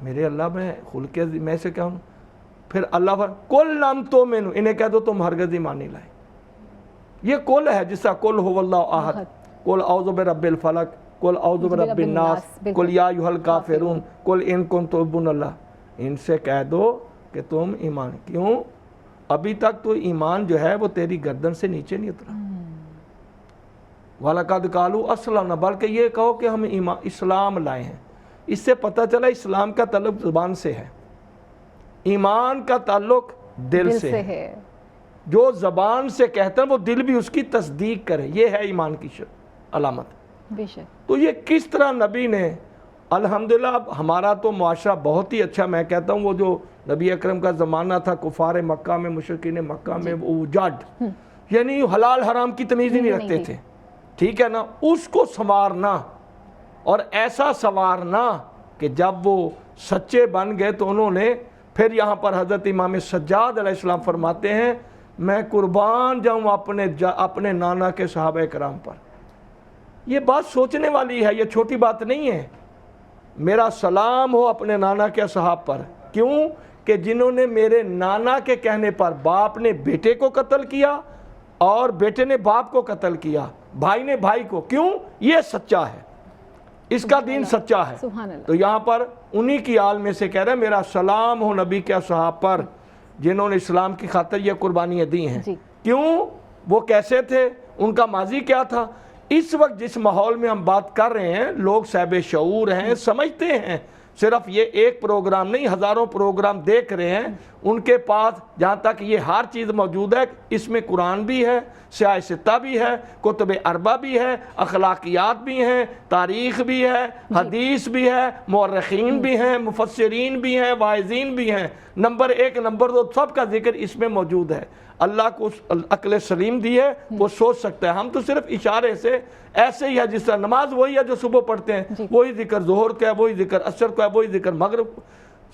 میرے اللہ میں خلق میں سے کیا ہوں. پھر اللہ قُلْ لَمْ تُؤْمِنُوا، انہیں کہہ دو تم ہرگز ایمان نہیں لائے. یہ قل ہے جس کا قل هو اللہ احد، قل اعوذ برب الفلق، قل اعوذ برب الناس، قل یا ایھا الکافرون، قل ان کنتم تحبون اللہ. ان سے کہہ دو کہ تم ایمان کیوں ابھی تک تو ایمان جو ہے وہ تیری گردن سے نیچے نہیں اترا. وَلَقَدْ قَالُوا أَسْلَمْنَا بلکہ یہ کہو کہ ہم اسلام لائے ہیں. اس سے پتہ چلا اسلام کا تعلق زبان سے ہے, ایمان کا تعلق دل سے ہے. جو زبان سے کہتا ہے وہ دل بھی اس کی تصدیق کرے, یہ ہے ایمان کی علامت. بے شک. تو یہ کس طرح نبی نے الحمدللہ. اب ہمارا تو معاشرہ بہت ہی اچھا, میں کہتا ہوں وہ جو نبی اکرم کا زمانہ تھا کفار مکہ میں, مشرکین مکہ میں, وہ جڈ یعنی حلال حرام کی تمیز ہی نہیں رکھتے تھے, ٹھیک ہے نا, اس کو سنوارنا اور ایسا سنوارنا کہ جب وہ سچے بن گئے تو انہوں نے پھر یہاں پر حضرت امام سجاد علیہ السلام فرماتے ہیں میں قربان جاؤں اپنے نانا کے صحابہ کرام پر. یہ بات سوچنے والی ہے, یہ چھوٹی بات نہیں ہے. میرا سلام ہو اپنے نانا کے صحاب پر. کیوں کہ جنہوں نے میرے نانا کے کہنے پر باپ نے بیٹے کو قتل کیا اور بیٹے نے باپ کو قتل کیا, بھائی نے بھائی کو, کیوں؟ یہ سچا ہے, اس کا دین سچا ہے. تو یہاں پر انہی کی آل میں سے کہہ رہے ہیں میرا سلام ہو نبی کے اصحاب پر جنہوں نے اسلام کی خاطر یہ قربانیاں دی ہیں. کیوں؟ وہ کیسے تھے, ان کا ماضی کیا تھا. اس وقت جس ماحول میں ہم بات کر رہے ہیں لوگ صاحب شعور ہیں, سمجھتے ہیں, صرف یہ ایک پروگرام نہیں ہزاروں پروگرام دیکھ رہے ہیں, ان کے پاس جہاں تک یہ ہر چیز موجود ہے, اس میں قرآن بھی ہے, سیاہ ستہ بھی ہے, کتب اربع بھی ہے, اخلاقیات بھی ہیں, تاریخ بھی ہے, حدیث بھی ہے, مورخین بھی ہیں, مفسرین بھی ہیں, واعظین بھی ہیں. نمبر 1 نمبر 2 سب کا ذکر اس میں موجود ہے. اللہ کو عقل سلیم دی ہے, وہ سوچ سکتا ہے. ہم تو صرف اشارے سے ایسے ہی ہے, جس طرح نماز وہی ہے جو صبح پڑھتے ہیں, وہی ذکر ظہر کا ہے, وہی ذکر عصر کا ہے, وہی ذکر مغرب,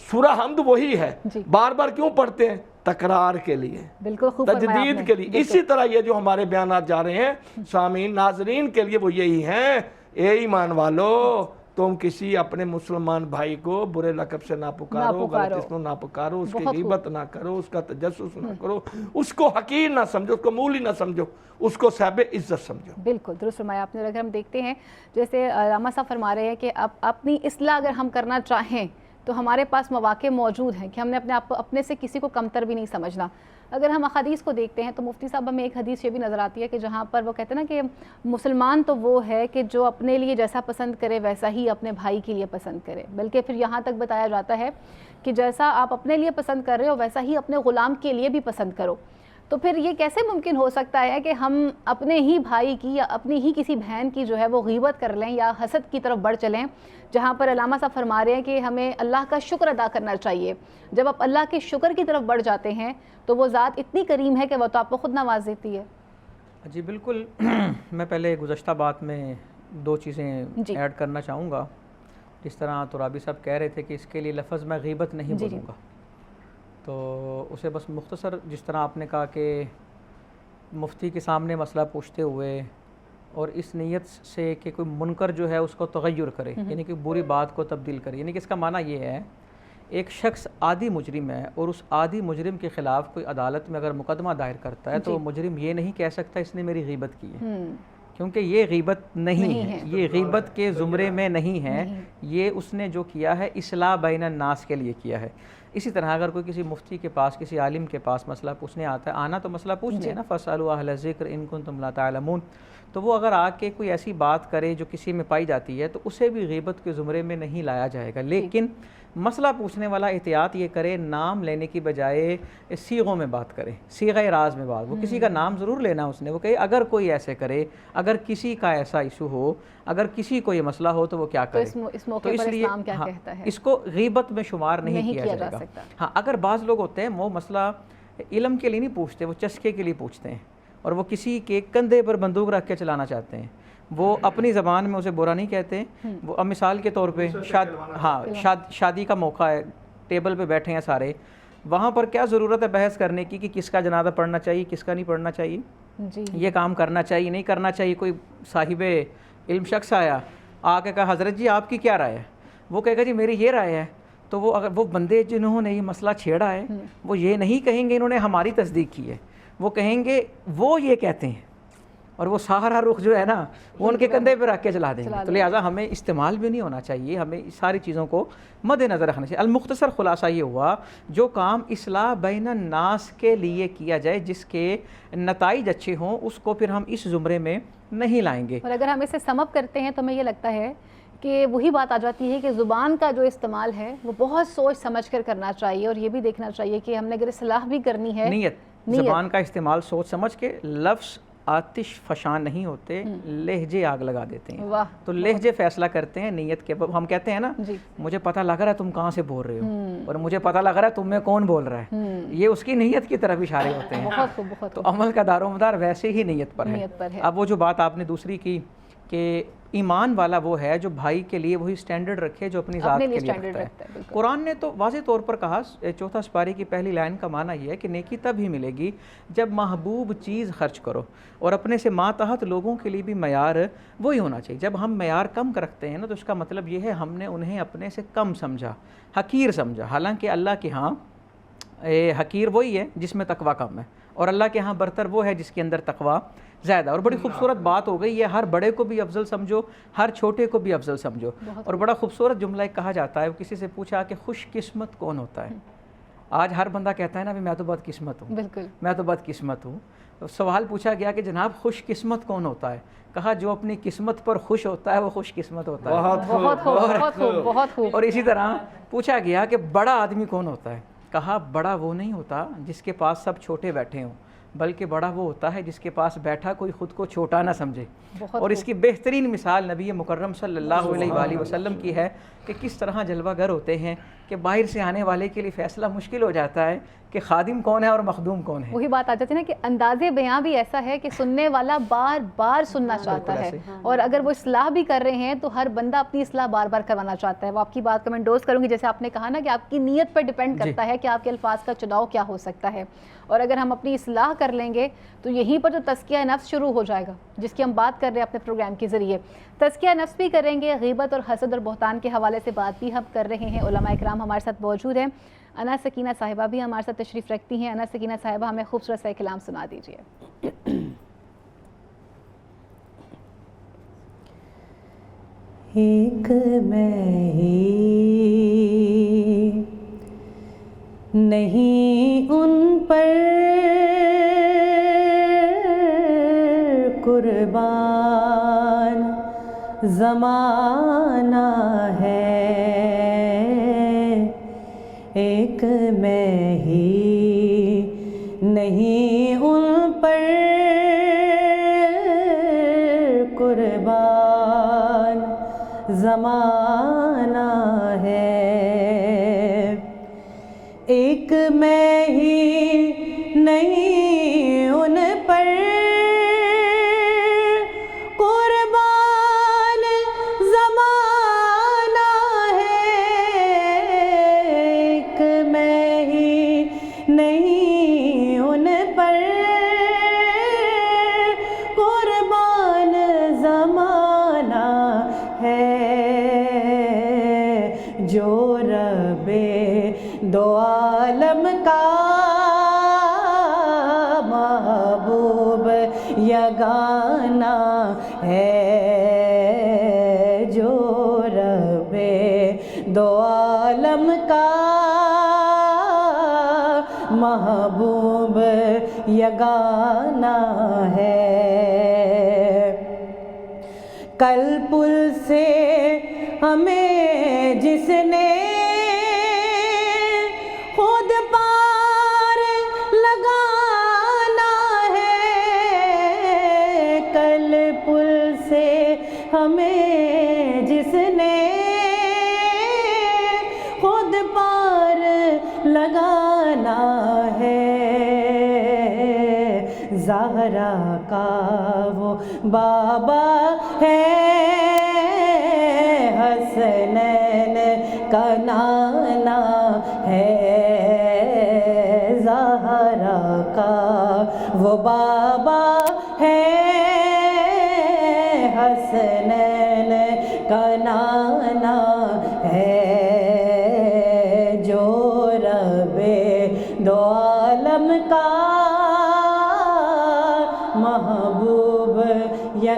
سورہ حمد وہی ہے. بار بار کیوں پڑھتے ہیں؟ تکرار کے لیے, تجدید کے لیے. اسی طرح یہ جو ہمارے بیانات جا رہے ہیں سامعین ناظرین کے لیے وہ یہی ہیں, اے ایمان والو تم کسی اپنے مسلمان بھائی کو برے لقب سے نہ پکارو, غلط اسم نہ پکارو, اس کی غیبت نہ کرو, اس کا تجسس نہ کرو, اس کو حقیر نہ سمجھو, اس کو مولی نہ سمجھو, اس کو صاحب عزت سمجھو. بالکل درست فرمایا آپ نے. اگر ہم دیکھتے ہیں جیسے علامہ صاحب فرما رہے ہیں کہ اپنی اصلاح اگر ہم کرنا چاہیں تو ہمارے پاس مواقع موجود ہیں کہ ہم نے اپنے آپ کو اپنے سے کسی کو کمتر بھی نہیں سمجھنا. اگر ہم احادیث کو دیکھتے ہیں تو مفتی صاحب ہمیں ایک حدیث یہ بھی نظر آتی ہے کہ جہاں پر وہ کہتے ہیں نا کہ مسلمان تو وہ ہے کہ جو اپنے لیے جیسا پسند کرے ویسا ہی اپنے بھائی کے لیے پسند کرے, بلکہ پھر یہاں تک بتایا جاتا ہے کہ جیسا آپ اپنے لیے پسند کر رہے ہو ویسا ہی اپنے غلام کے لیے بھی پسند کرو. تو پھر یہ کیسے ممکن ہو سکتا ہے کہ ہم اپنے ہی بھائی کی یا اپنی ہی کسی بہن کی جو ہے وہ غیبت کر لیں یا حسد کی طرف بڑھ چلیں, جہاں پر علامہ صاحب فرما رہے ہیں کہ ہمیں اللہ کا شکر ادا کرنا چاہیے. جب آپ اللہ کے شکر کی طرف بڑھ جاتے ہیں تو وہ ذات اتنی کریم ہے کہ وہ تو آپ کو خود نواز دیتی ہے. جی بالکل. میں پہلے گزشتہ بات میں 2 چیزیں ایڈ کرنا چاہوں گا. جس طرح ترابی صاحب کہہ رہے تھے کہ اس کے لیے لفظ میں غیبت نہیں بولوں گا, تو اسے بس مختصر جس طرح آپ نے کہا کہ مفتی کے سامنے مسئلہ پوچھتے ہوئے اور اس نیت سے کہ کوئی منکر جو ہے اس کو تغیر کرے, یعنی کہ بری بات کو تبدیل کرے. یعنی کہ اس کا معنی یہ ہے ایک شخص عادی مجرم ہے اور اس عادی مجرم کے خلاف کوئی عدالت میں اگر مقدمہ دائر کرتا ہے تو مجرم یہ نہیں کہہ سکتا اس نے میری غیبت کی ہے, کیونکہ یہ غیبت نہیں ہے, یہ غیبت کے زمرے میں نہیں ہے. یہ اس نے جو کیا ہے اصلاح بین الناس کے لیے کیا ہے. اسی طرح اگر کوئی کسی مفتی کے پاس کسی عالم کے پاس مسئلہ پوچھنے آتا ہے, آنا تو مسئلہ پوچھتے ہیں نا, فاسألوا اہل الذکر ان کنتم لا تعلمون, تو وہ اگر آ کے کوئی ایسی بات کرے جو کسی میں پائی جاتی ہے تو اسے بھی غیبت کے زمرے میں نہیں لایا جائے گا. لیکن مسئلہ پوچھنے والا احتیاط یہ کرے نام لینے کی بجائے صیغوں میں بات کرے, صیغہ راز میں بات, وہ کسی کا نام ضرور لینا اس نے, وہ کہے اگر کوئی ایسے کرے, اگر کسی کا ایسا ایشو ہو, اگر کسی کو یہ مسئلہ ہو تو وہ کیا کرے. تو اس لیے اس کو غیبت میں شمار نہیں کیا جائے گا. ہاں اگر بعض لوگ ہوتے ہیں وہ مسئلہ علم کے لیے نہیں پوچھتے, وہ چسکے کے لیے پوچھتے ہیں اور وہ کسی کے کندھے پر بندوق رکھ کے چلانا چاہتے ہیں, وہ اپنی زبان میں اسے برا نہیں کہتے. وہ اب مثال کے طور پہ شادی کا موقع ہے, ٹیبل پہ بیٹھے ہیں سارے, وہاں پر کیا ضرورت ہے بحث کرنے کی کہ کس کا جنازہ پڑھنا چاہیے کس کا نہیں پڑھنا چاہیے, یہ کام کرنا چاہیے نہیں کرنا چاہیے. کوئی صاحب علم شخص آیا آ کے کہا حضرت جی آپ کی کیا رائے ہے, وہ کہے گا جی میری یہ رائے ہے, تو وہ اگر وہ بندے جنہوں نے یہ مسئلہ چھیڑا ہے وہ یہ نہیں کہیں گے انہوں نے ہماری تصدیق کی ہے, وہ کہیں گے وہ یہ کہتے ہیں, اور وہ سارا رخ جو ہے نا وہ ان کے کندھے پہ رکھ کے چلا دیں گے. تو لہٰذا ہمیں استعمال بھی نہیں ہونا چاہیے, ہمیں ساری چیزوں کو مد نظر رکھنا چاہیے. المختصر خلاصہ یہ ہوا, جو کام اصلاح بین الناس کے لیے کیا جائے جس کے نتائج اچھے ہوں اس کو پھر ہم اس زمرے میں نہیں لائیں گے. اور اگر ہم اسے سم اپ کرتے ہیں تو ہمیں یہ لگتا ہے کہ وہی بات آ جاتی ہے کہ زبان کا جو استعمال ہے وہ بہت سوچ سمجھ کر کرنا چاہیے, اور یہ بھی دیکھنا چاہیے کہ ہم نے اگر اصلاح بھی کرنی ہے, نیت زبان کا استعمال سوچ سمجھ کے. لفظ آتش فشان نہیں ہوتے, لہجے آگ لگا دیتے ہیں. تو لہجے فیصلہ کرتے ہیں نیت کے. ہم کہتے ہیں نا مجھے پتہ لگ رہا ہے تم کہاں سے بول رہے ہو, اور مجھے پتہ لگ رہا ہے تم میں کون بول رہا ہے, یہ اس کی نیت کی طرف اشارے ہوتے ہیں. تو عمل کا دار و مدار ویسے ہی نیت پر ہے. اب وہ جو بات آپ نے دوسری کی کہ ایمان والا وہ ہے جو بھائی کے لیے وہی سٹینڈرڈ رکھے جو اپنی ذات کے لیے رکھتا ہے. قرآن نے تو واضح طور پر کہا, 4 سپارے کی پہلی لائن کا معنی یہ ہے کہ نیکی تب ہی ملے گی جب محبوب چیز خرچ کرو, اور اپنے سے ماتحت لوگوں کے لیے بھی معیار وہی ہونا چاہیے. جب ہم معیار کم رکھتے ہیں نا تو اس کا مطلب یہ ہے ہم نے انہیں اپنے سے کم سمجھا, حقیر سمجھا. حالانکہ اللہ کے ہاں حقیر وہی ہے جس میں تقویٰ کم ہے, اور اللہ کے ہاں برتر وہ ہے جس کے اندر تقویٰ زیادہ. اور بڑی خوبصورت بات ہو گئی ہے, ہر بڑے کو بھی افضل سمجھو, ہر چھوٹے کو بھی افضل سمجھو. اور بڑا خوبصورت جملہ ایک کہا جاتا ہے, کسی سے پوچھا کہ خوش قسمت کون ہوتا ہے. آج ہر بندہ کہتا ہے نا میں تو بد قسمت ہوں, میں تو بد قسمت ہوں. سوال پوچھا گیا کہ جناب خوش قسمت کون ہوتا ہے؟ کہا جو اپنی قسمت پر خوش ہوتا ہے وہ خوش قسمت ہوتا ہے. اور اسی طرح پوچھا گیا کہ بڑا آدمی کون ہوتا ہے؟ کہا بڑا وہ نہیں ہوتا جس کے پاس سب چھوٹے بیٹھے ہوں, بلکہ بڑا وہ ہوتا ہے جس کے پاس بیٹھا کوئی خود کو چھوٹا نہ سمجھے. اور اس کی بہترین مثال نبی مکرم صلی اللہ علیہ وآلہ وسلم کی ہے کہ کس طرح جلوہ گر ہوتے ہیں کہ باہر سے آنے والے کے لیے فیصلہ مشکل ہو جاتا ہے کہ خادم کون ہے اور مخدوم کون ہے. وہی بات آ جاتی ہے نا کہ انداز بیاں بھی ایسا ہے کہ سننے والا بار بار سننا چاہتا ہے, اور اگر وہ اصلاح بھی کر رہے ہیں تو ہر بندہ اپنی اصلاح بار بار کروانا چاہتا ہے. وہ آپ کی بات کو میں انڈورس کروں گی, جیسے آپ نے کہا نا کہ آپ کی نیت پر ڈیپینڈ کرتا ہے کہ آپ کے الفاظ کا چناؤ کیا ہو سکتا ہے. اور اگر ہم اپنی اصلاح کر لیں گے تو یہیں پر جو تزکیہ نفس شروع ہو جائے گا جس کی ہم بات کر رہے ہیں اپنے پروگرام کے ذریعے. تزکیہ نفس بھی کریں گے, غیبت اور حسد اور بہتان کے حوالے سے بات بھی ہم کر رہے ہیں. علماء اکرام ہمارے ساتھ موجود ہیں. انا سکینہ صاحبہ بھی ہمارے ساتھ تشریف رکھتی ہیں. انا سکینہ صاحبہ ہمیں خوبصورت سا کلام سنا دیجیے. ایک میں ہی نہیں ان پر قربان زمانہ ہے, ایک میں ہی نہیں ان پر قربان زمانہ ہے, ایک میں ہی نہیں ان پر قربان زمانہ ہے, ایک میں ہی نہیں ان پر قربان زمانہ ہے, جو رب دو عالم کا محبوب یگانہ ہے, جو رب دو عالم کا محبوب یگانہ ہے. کل پل سے ہمیں جس نے خود پار لگانا ہے, کل پل سے ہمیں جس نے خود پار لگانا ہے, زہرا کا وہ بابا ہے, حسنین کا نانا ہے, زہرا کا وہ بابا ہے, حسنین کا نانا ہے, جو رب دو عالم کا محبوب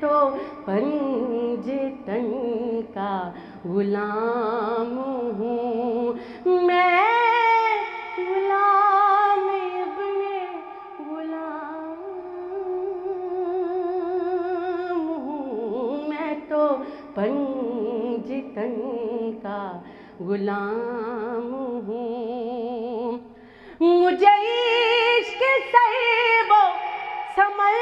تو پنجتن کا غلام ہوں، میں غلام ابن غلام ہوں، میں تو پنجتن کا غلام ہوں، مجھے عشق سیب و ثمر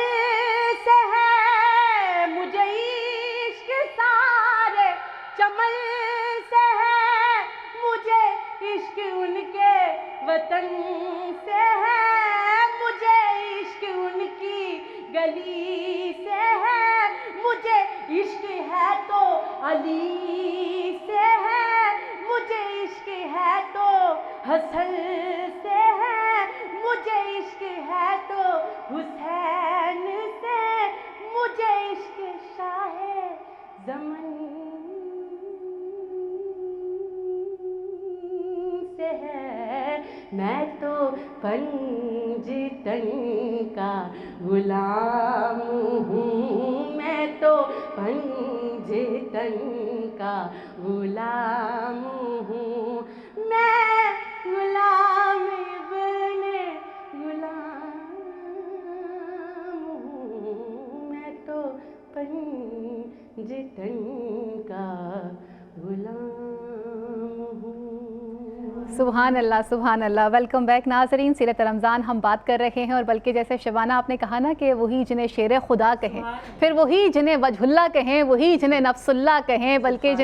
سے ہے، مجھے عشق سارے چمن سے ہے، مجھے عشق ان کے وطن سے ہے، مجھے عشق ان کی گلی سے ہے، مجھے عشق ہے تو علی سے ہے، مجھے عشق ہے تو حسن سے ہے، مجھے عشق ہے تو حسین سے، مجھے عشق شاہ زمن سے ہے، میں تو پنجتن کا غلام ہوں، میں تو پنجتن کا غلام ہوں، میں غلام ابن غلام ہوں، میں تو پنجتن کا غلام ہوں۔ سبحان اللہ سبحان اللہ۔ ویلکم بیک ناظرین، سیرت رمضان ہم بات کر رہے ہیں، اور بلکہ جیسے شبانہ آپ نے کہا نا کہ وہی جنہیں شیر خدا کہیں، پھر وہی جنہیں وجہ اللہ کہیں، وہی جنہیں نفس اللہ کہیں، بلکہ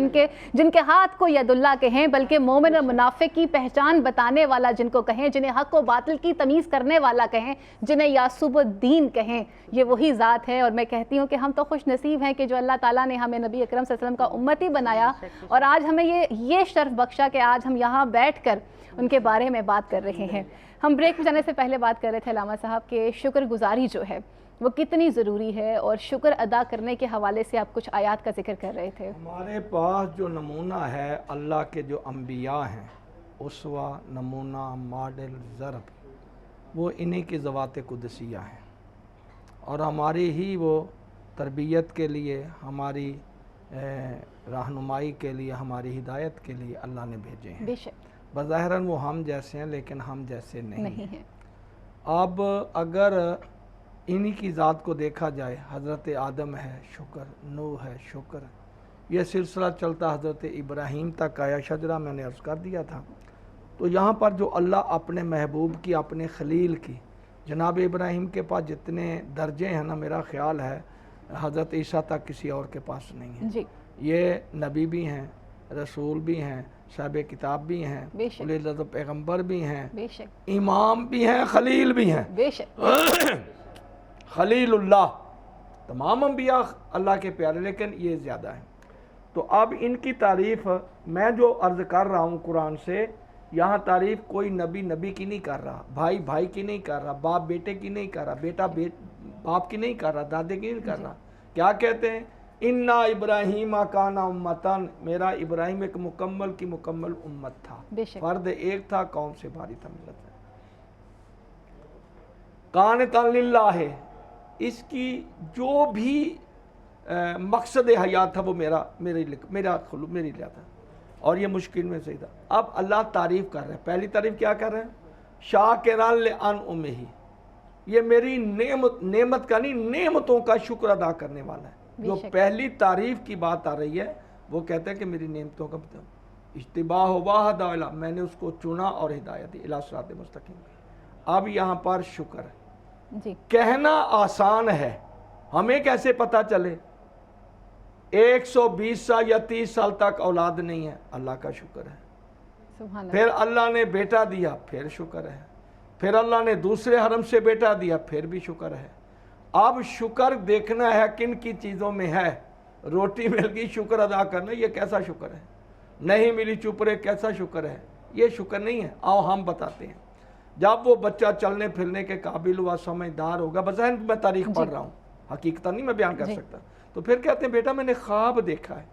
جن کے ہاتھ کو ید اللہ کہیں، بلکہ مومن اور منافق کی پہچان بتانے والا جن کو کہیں، جنہیں حق و باطل کی تمیز کرنے والا کہیں، جنہیں یعصوب الدین کہیں، یہ وہی ذات ہے۔ اور میں کہتی ہوں کہ ہم تو خوش نصیب ہیں کہ جو اللہ تعالیٰ نے ہمیں نبی اکرم صلی اللہ علیہ وسلم کا امتی بنایا، اور آج ہمیں یہ شرف بخشا کہ آج ہم یہاں بیٹھ کر ان کے بارے میں بات کر رہے ہیں۔ ہم بریک میں جانے سے پہلے بات کر رہے تھے علامہ صاحب کہ شکر گزاری جو ہے وہ کتنی ضروری ہے، اور شکر ادا کرنے کے حوالے سے آپ کچھ آیات کا ذکر کر رہے تھے۔ ہمارے پاس جو نمونہ ہے اللہ کے جو انبیاء ہیں، اسوہ، نمونہ، ماڈل، ضرب، وہ انہی کی ذوات قدسیہ ہیں، اور ہماری ہی وہ تربیت کے لیے، ہماری رہنمائی کے لیے، ہماری ہدایت کے لیے اللہ نے بھیجے ہیں۔ بے شک بظاہراً وہ ہم جیسے ہیں، لیکن ہم جیسے نہیں ہے۔ اب اگر انہی کی ذات کو دیکھا جائے، حضرت آدم ہے شکر، نوح ہے شکر، یہ سلسلہ چلتا حضرت ابراہیم تک آیا، شجرہ میں نے عرض کر دیا تھا۔ تو یہاں پر جو اللہ اپنے محبوب کی، اپنے خلیل کی، جناب ابراہیم کے پاس جتنے درجے ہیں نا، میرا خیال ہے حضرت عیسیٰ تک کسی اور کے پاس نہیں ہے۔ جی یہ نبی بھی ہیں، رسول بھی ہیں، صاحب کتاب بھی ہیں، بے شک، اولی العزم پیغمبر بھی ہیں، بے شک، امام بھی ہیں، خلیل بھی ہیں۔ بے شک، خلیل اللہ، تمام انبیاء اللہ کے پیارے، لیکن یہ زیادہ ہیں۔ تو اب ان کی تعریف میں جو عرض کر رہا ہوں قرآن سے، یہاں تعریف کوئی نبی کی نہیں کر رہا، بھائی کی نہیں کر رہا، باپ بیٹے کی نہیں کر رہا، بیٹا باپ کی نہیں کر رہا، دادے کی نہیں کر رہا۔ کیا کہتے ہیں؟ اِنَّا ابراہیم کان امتاً، میرا ابراہیم ایک مکمل کی مکمل امت تھا، بے شک، فرد ایک تھا، قوم سے بھاری تھا، ملت ہے۔ قانتاً للہ، اس کی جو بھی مقصد حیات تھا وہ میری لیا تھا، اور یہ مشکل میں سے تھا۔ اب اللہ تعریف کر رہے ہیں، پہلی تعریف کیا کر رہے ہیں؟ شاکرا لانعمہ، یہ میری نعمت کا نہیں، نعمتوں کا شکر ادا کرنے والا ہے۔ جو پہلی تعریف کی بات آ رہی ہے وہ کہتا ہے کہ میری نعمتوں کا اجتباہ واحد، میں نے اس کو چنا اور ہدایت دی الی صراط مستقیم۔ اب یہاں پر شکر ہے، جی کہنا آسان ہے، ہمیں کیسے پتہ چلے؟ 120 سال یا 30 سال تک اولاد نہیں ہے، اللہ کا شکر ہے۔ سبحان اللہ۔ پھر اللہ نے بیٹا دیا، پھر شکر ہے۔ پھر اللہ نے دوسرے حرم سے بیٹا دیا، پھر بھی شکر ہے۔ اب شکر دیکھنا ہے کن کی چیزوں میں ہے۔ روٹی مل گئی، شکر ادا کرنا، یہ کیسا شکر ہے؟ نہیں ملی، چپ رہے، کیسا شکر ہے؟ یہ شکر نہیں ہے۔ آؤ ہم بتاتے ہیں۔ جب وہ بچہ چلنے پھرنے کے قابل ہوا، سمجھدار ہوگا، بظاہر میں تاریخ پڑھ رہا ہوں، حقیقت نہیں میں بیان کر سکتا، تو پھر کہتے ہیں بیٹا میں نے خواب دیکھا ہے۔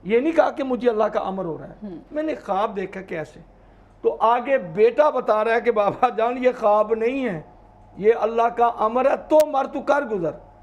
یہ نہیں کہا کہ مجھے اللہ کا امر ہو رہا ہے، میں نے خواب دیکھا۔ کیسے؟ تو آگے بیٹا بتا رہا ہے کہ بابا جان یہ خواب نہیں ہے، یہ اللہ کا امر ہے، تو مر تو کر گزر۔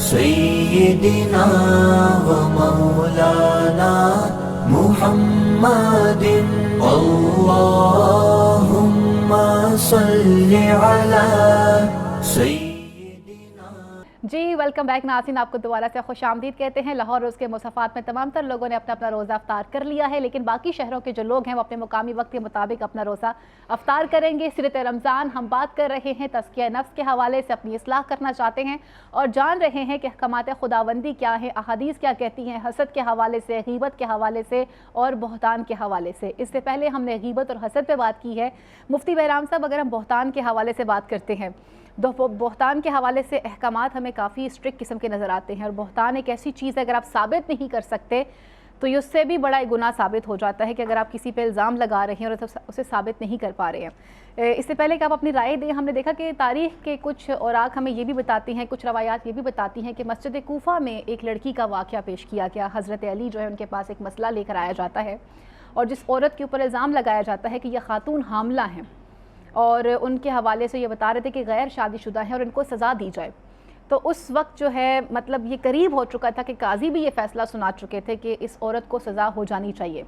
سيدنا ومولانا محمد اللهم صل على سيدنا. جی ویلکم بیک ناظرین، آپ کو دوبارہ سے خوش آمدید کہتے ہیں. لاہور روز کے مصافات میں تمام تر لوگوں نے اپنا اپنا روزہ افطار کر لیا ہے، لیکن باقی شہروں کے جو لوگ ہیں وہ اپنے مقامی وقت کے مطابق اپنا روزہ افطار کریں گے. سیرت رمضان ہم بات کر رہے ہیں، تزکیہ نفس کے حوالے سے اپنی اصلاح کرنا چاہتے ہیں اور جان رہے ہیں کہ احکامات خداوندی کیا ہیں، احادیث کیا کہتی ہیں حسد کے حوالے سے، غیبت کے حوالے سے اور بہتان کے حوالے سے. اس سے پہلے ہم نے غیبت اور حسد پہ بات کی ہے. مفتی بہرام صاحب، اگر ہم بہتان کے حوالے سے بات کرتے ہیں، بہتان کے حوالے سے احکامات ہمیں کافی اسٹرکٹ قسم کے نظر آتے ہیں، اور بہتان ایک ایسی چیز ہے اگر آپ ثابت نہیں کر سکتے تو یہ اس سے بھی بڑا ایک گناہ ثابت ہو جاتا ہے کہ اگر آپ کسی پہ الزام لگا رہے ہیں اور اسے ثابت نہیں کر پا رہے ہیں. اس سے پہلے کہ آپ اپنی رائے دیں، ہم نے دیکھا کہ تاریخ کے کچھ اوراق ہمیں یہ بھی بتاتی ہیں، کچھ روایات یہ بھی بتاتی ہیں کہ مسجد کوفہ میں ایک لڑکی کا واقعہ پیش کیا گیا. حضرت علی جو ہے ان کے پاس ایک مسئلہ لے کر آیا جاتا ہے اور جس عورت کے اوپر الزام لگایا جاتا ہے کہ یہ خاتون حاملہ ہیں اور ان کے حوالے سے یہ بتا رہے تھے کہ غیر شادی شدہ ہیں اور ان کو سزا دی جائے. تو اس وقت جو ہے مطلب یہ قریب ہو چکا تھا کہ قاضی بھی یہ فیصلہ سنا چکے تھے کہ اس عورت کو سزا ہو جانی چاہیے،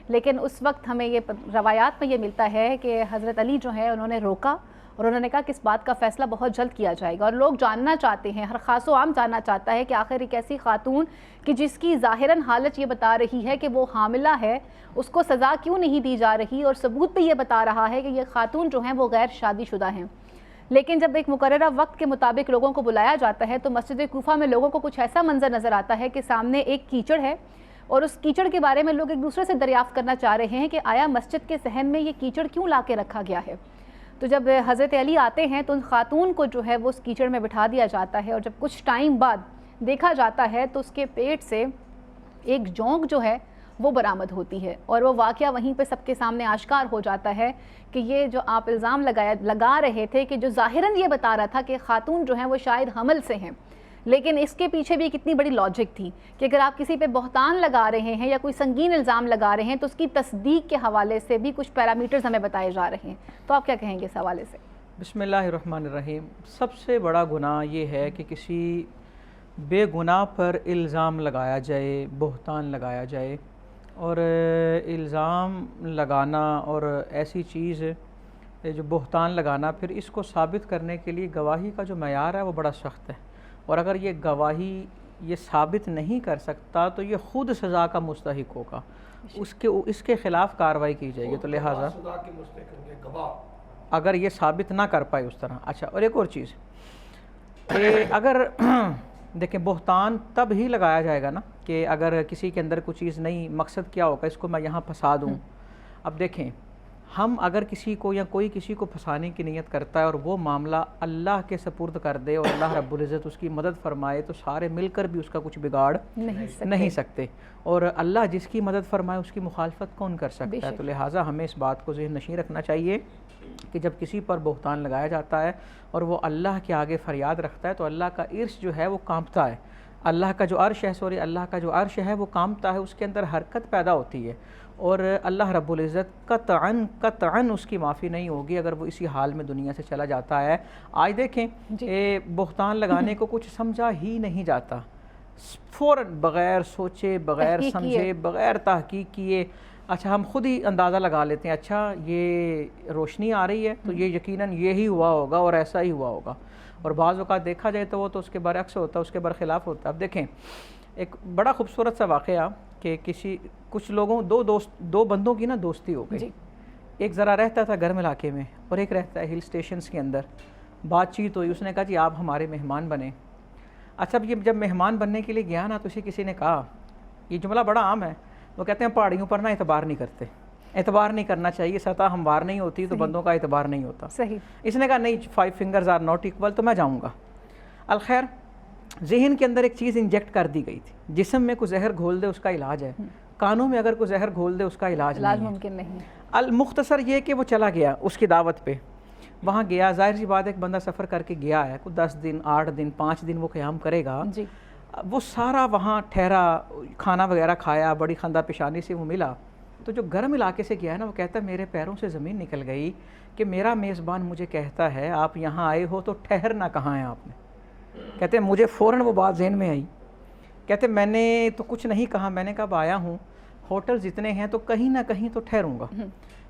لیکن اس وقت ہمیں یہ روایات میں یہ ملتا ہے کہ حضرت علی جو ہے انہوں نے روکا اور انہوں نے کہا کہ اس بات کا فیصلہ بہت جلد کیا جائے گا. اور لوگ جاننا چاہتے ہیں، ہر خاص و عام جاننا چاہتا ہے کہ آخر ایک ایسی خاتون کہ جس کی ظاہراً حالت یہ بتا رہی ہے کہ وہ حاملہ ہے، اس کو سزا کیوں نہیں دی جا رہی، اور ثبوت بھی یہ بتا رہا ہے کہ یہ خاتون جو ہیں وہ غیر شادی شدہ ہیں. لیکن جب ایک مقررہ وقت کے مطابق لوگوں کو بلایا جاتا ہے تو مسجد کوفہ میں لوگوں کو کچھ ایسا منظر نظر آتا ہے کہ سامنے ایک کیچڑ ہے اور اس کیچڑ کے بارے میں لوگ ایک دوسرے سے دریافت کرنا چاہ رہے ہیں کہ آیا مسجد کے صحن میں یہ کیچڑ کیوں لا کے رکھا گیا ہے. تو جب حضرت علی آتے ہیں تو ان خاتون کو جو ہے وہ اس کیچڑ میں بٹھا دیا جاتا ہے، اور جب کچھ ٹائم بعد دیکھا جاتا ہے تو اس کے پیٹ سے ایک جونک جو ہے وہ برآمد ہوتی ہے، اور وہ واقعہ وہیں پہ سب کے سامنے آشکار ہو جاتا ہے کہ یہ جو آپ الزام لگا رہے تھے کہ جو ظاہراً یہ بتا رہا تھا کہ خاتون جو ہیں وہ شاید حمل سے ہیں، لیکن اس کے پیچھے بھی کتنی بڑی لاجک تھی کہ اگر آپ کسی پہ بہتان لگا رہے ہیں یا کوئی سنگین الزام لگا رہے ہیں تو اس کی تصدیق کے حوالے سے بھی کچھ پیرامیٹرز ہمیں بتائے جا رہے ہیں. تو آپ کیا کہیں گے اس حوالے سے؟ بسم اللہ الرحمن الرحیم. سب سے بڑا گناہ یہ ہے کہ کسی بے گناہ پر الزام لگایا جائے، بہتان لگایا جائے. اور الزام لگانا اور ایسی چیز جو بہتان لگانا، پھر اس کو ثابت کرنے کے لیے گواہی کا جو معیار ہے وہ بڑا سخت ہے، اور اگر یہ گواہی یہ ثابت نہیں کر سکتا تو یہ خود سزا کا مستحق ہوگا، اس کے خلاف کارروائی کی جائے گی. تو لہٰذا اگر یہ ثابت نہ کر پائے اس طرح. اچھا، اور ایک اور چیز کہ اگر دیکھیں بہتان تب ہی لگایا جائے گا نا کہ اگر کسی کے اندر کوئی چیز نہیں، مقصد کیا ہوگا اس کو میں یہاں پھنسا دوں. اب دیکھیں ہم اگر کسی کو یا کوئی کسی کو پھنسانے کی نیت کرتا ہے اور وہ معاملہ اللہ کے سپرد کر دے اور اللہ رب العزت اس کی مدد فرمائے تو سارے مل کر بھی اس کا کچھ بگاڑ نہیں سکتے، اور اللہ جس کی مدد فرمائے اس کی مخالفت کون کر سکتا ہے. تو لہٰذا ہمیں اس بات کو ذہن نشین رکھنا چاہیے کہ جب کسی پر بہتان لگایا جاتا ہے اور وہ اللہ کے آگے فریاد رکھتا ہے تو اللہ کا عرش جو ہے وہ کانپتا ہے، اللہ کا جو عرش ہے وہ کانپتا ہے، اس کے اندر حرکت پیدا ہوتی ہے، اور اللہ رب العزت قطعاً اس کی معافی نہیں ہوگی اگر وہ اسی حال میں دنیا سے چلا جاتا ہے. آج دیکھیں بہتان لگانے کو کچھ سمجھا ہی نہیں جاتا، فوراً بغیر سوچے، بغیر سمجھے، بغیر تحقیق کیے اچھا ہم خود ہی اندازہ لگا لیتے ہیں اچھا یہ روشنی آ رہی ہے تو یہ یقیناً یہی ہوا ہوگا اور ایسا ہی ہوا ہوگا، اور بعض اوقات دیکھا جائے تو وہ تو اس کے برعکس ہوتا ہے، اس کے برخلاف ہوتا ہے. اب دیکھیں ایک بڑا خوبصورت سا واقعہ کہ کچھ لوگوں دو بندوں کی نا دوستی ہو گئی. ایک ذرا رہتا تھا گرم علاقے میں اور ایک رہتا ہے ہل اسٹیشنز کے اندر. بات چیت ہوئی، اس نے کہا جی آپ ہمارے مہمان بنیں. اچھا اب یہ جب مہمان بننے کے لیے گیا نا تو اسے کسی نے کہا، یہ جملہ بڑا عام ہے، وہ کہتے ہیں پہاڑیوں پر نا اعتبار نہیں کرتے، اعتبار نہیں کرنا چاہیے، سطح ہموار نہیں ہوتی تو بندوں کا اعتبار نہیں ہوتا. صحیح. اس نے کہا نہیں 5 fingers are not equal، تو میں جاؤں گا. الخیر ذہن کے اندر ایک چیز انجیکٹ کر دی گئی تھی، جسم میں کوئی زہر گھول دے اس کا علاج ہے، کانوں میں اگر کوئی زہر گھول دے اس کا علاج ممکن نہیں. المختصر یہ کہ وہ چلا گیا اس کی دعوت پہ، وہاں گیا، ظاہر سی بات ایک بندہ سفر کر کے گیا ہے، کوئی 10 دن 8 دن 5 دن وہ قیام کرے گا. وہ سارا وہاں ٹھہرا، کھانا وغیرہ کھایا، بڑی خندہ پیشانی سے وہ ملا. تو جو گرم علاقے سے گیا ہے نا وہ کہتا ہے میرے پیروں سے زمین نکل گئی کہ میرا میزبان مجھے کہتا ہے آپ یہاں آئے ہو تو ٹھہرنا کہاں ہے آپ نے. کہتے ہیں مجھے فوراً وہ بات ذہن میں آئی، کہتے میں نے تو کچھ نہیں کہا، میں نے کہا اب آیا ہوں، ہوٹل جتنے ہیں تو کہیں نہ کہیں تو ٹھہروں گا۔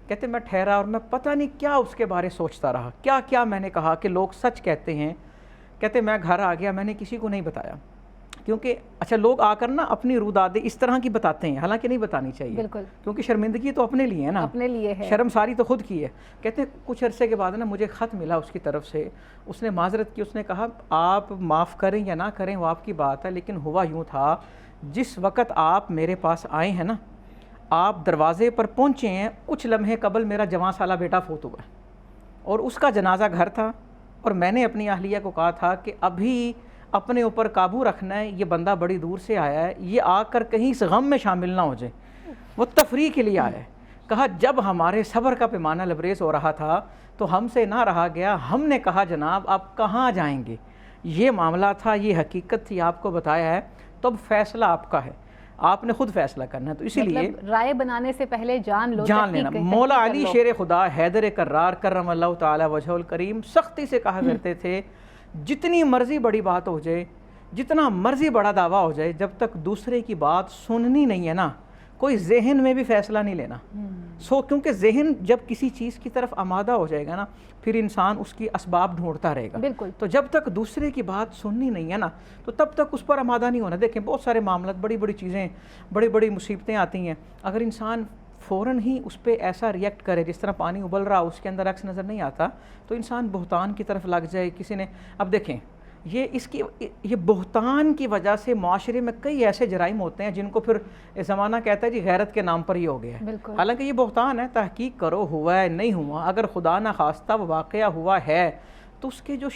کہتے میں ٹھہرا اور میں پتہ نہیں کیا اس کے بارے سوچتا رہا، کیا کیا میں نے کہا کہ لوگ سچ کہتے ہیں۔ کہتے میں گھر آ گیا، میں نے کسی کو نہیں بتایا، کیونکہ اچھا لوگ آ کر نا اپنی رودادیں اس طرح کی بتاتے ہیں، حالانکہ نہیں بتانی چاہیے، بالکل، کیونکہ شرمندگی تو اپنے لیے ہے نا، اپنے لیے ہے۔ شرم ساری تو خود کی ہے۔ کہتے ہیں کچھ عرصے کے بعد نا مجھے خط ملا اس کی طرف سے، اس نے معذرت کی، اس نے کہا آپ معاف کریں یا نہ کریں وہ آپ کی بات ہے، لیکن ہوا یوں تھا جس وقت آپ میرے پاس آئے ہیں نا، آپ دروازے پر پہنچے ہیں، کچھ لمحے قبل میرا جوان سالہ بیٹا فوت ہوا ہے اور اس کا جنازہ گھر تھا، اور میں نے اپنی اہلیہ کو کہا تھا کہ ابھی اپنے اوپر قابو رکھنا ہے، یہ بندہ بڑی دور سے آیا ہے، یہ آ کر کہیں اس غم میں شامل نہ ہو جائے، وہ تفریح کے لیے آیا ہے۔ کہا جب ہمارے صبر کا پیمانہ لبریز ہو رہا تھا تو ہم سے نہ رہا گیا، ہم نے کہا جناب آپ کہاں جائیں گے، یہ معاملہ تھا، یہ حقیقت تھی، آپ کو بتایا ہے، تو اب فیصلہ آپ کا ہے، آپ نے خود فیصلہ کرنا ہے۔ تو اسی لیے رائے بنانے سے پہلے جان لینا۔ مولا علی شیر خدا حیدر کرار کرم اللہ تعالی وجہ الکریم سختی سے کہا کرتے تھے جتنی مرضی بڑی بات ہو جائے، جتنا مرضی بڑا دعویٰ ہو جائے، جب تک دوسرے کی بات سننی نہیں ہے نا، کوئی ذہن میں بھی فیصلہ نہیں لینا۔ کیونکہ ذہن جب کسی چیز کی طرف آمادہ ہو جائے گا نا، پھر انسان اس کی اسباب ڈھونڈتا رہے گا۔ بالکل۔ تو جب تک دوسرے کی بات سننی نہیں ہے نا، تو تب تک اس پر آمادہ نہیں ہونا۔ دیکھیں بہت سارے معاملات، بڑی بڑی چیزیں، بڑی بڑی مصیبتیں آتی ہیں، اگر انسان فوراً ہی اس پہ ایسا ریئیکٹ کرے جس طرح پانی ابل رہا اس کے اندر عکس نظر نہیں آتا، تو انسان بہتان کی طرف لگ جائے۔ کسی نے اب دیکھیں یہ بہتان کی وجہ سے معاشرے میں کئی ایسے جرائم ہوتے ہیں جن کو پھر زمانہ کہتا ہے جی غیرت کے نام پر ہی ہو گیا ہے، حالانکہ یہ بہتان ہے، تحقیق کرو ہوا ہے نہیں ہوا، اگر خدا نہ خواستہ وہ واقعہ ہوا ہے تو اس کے جو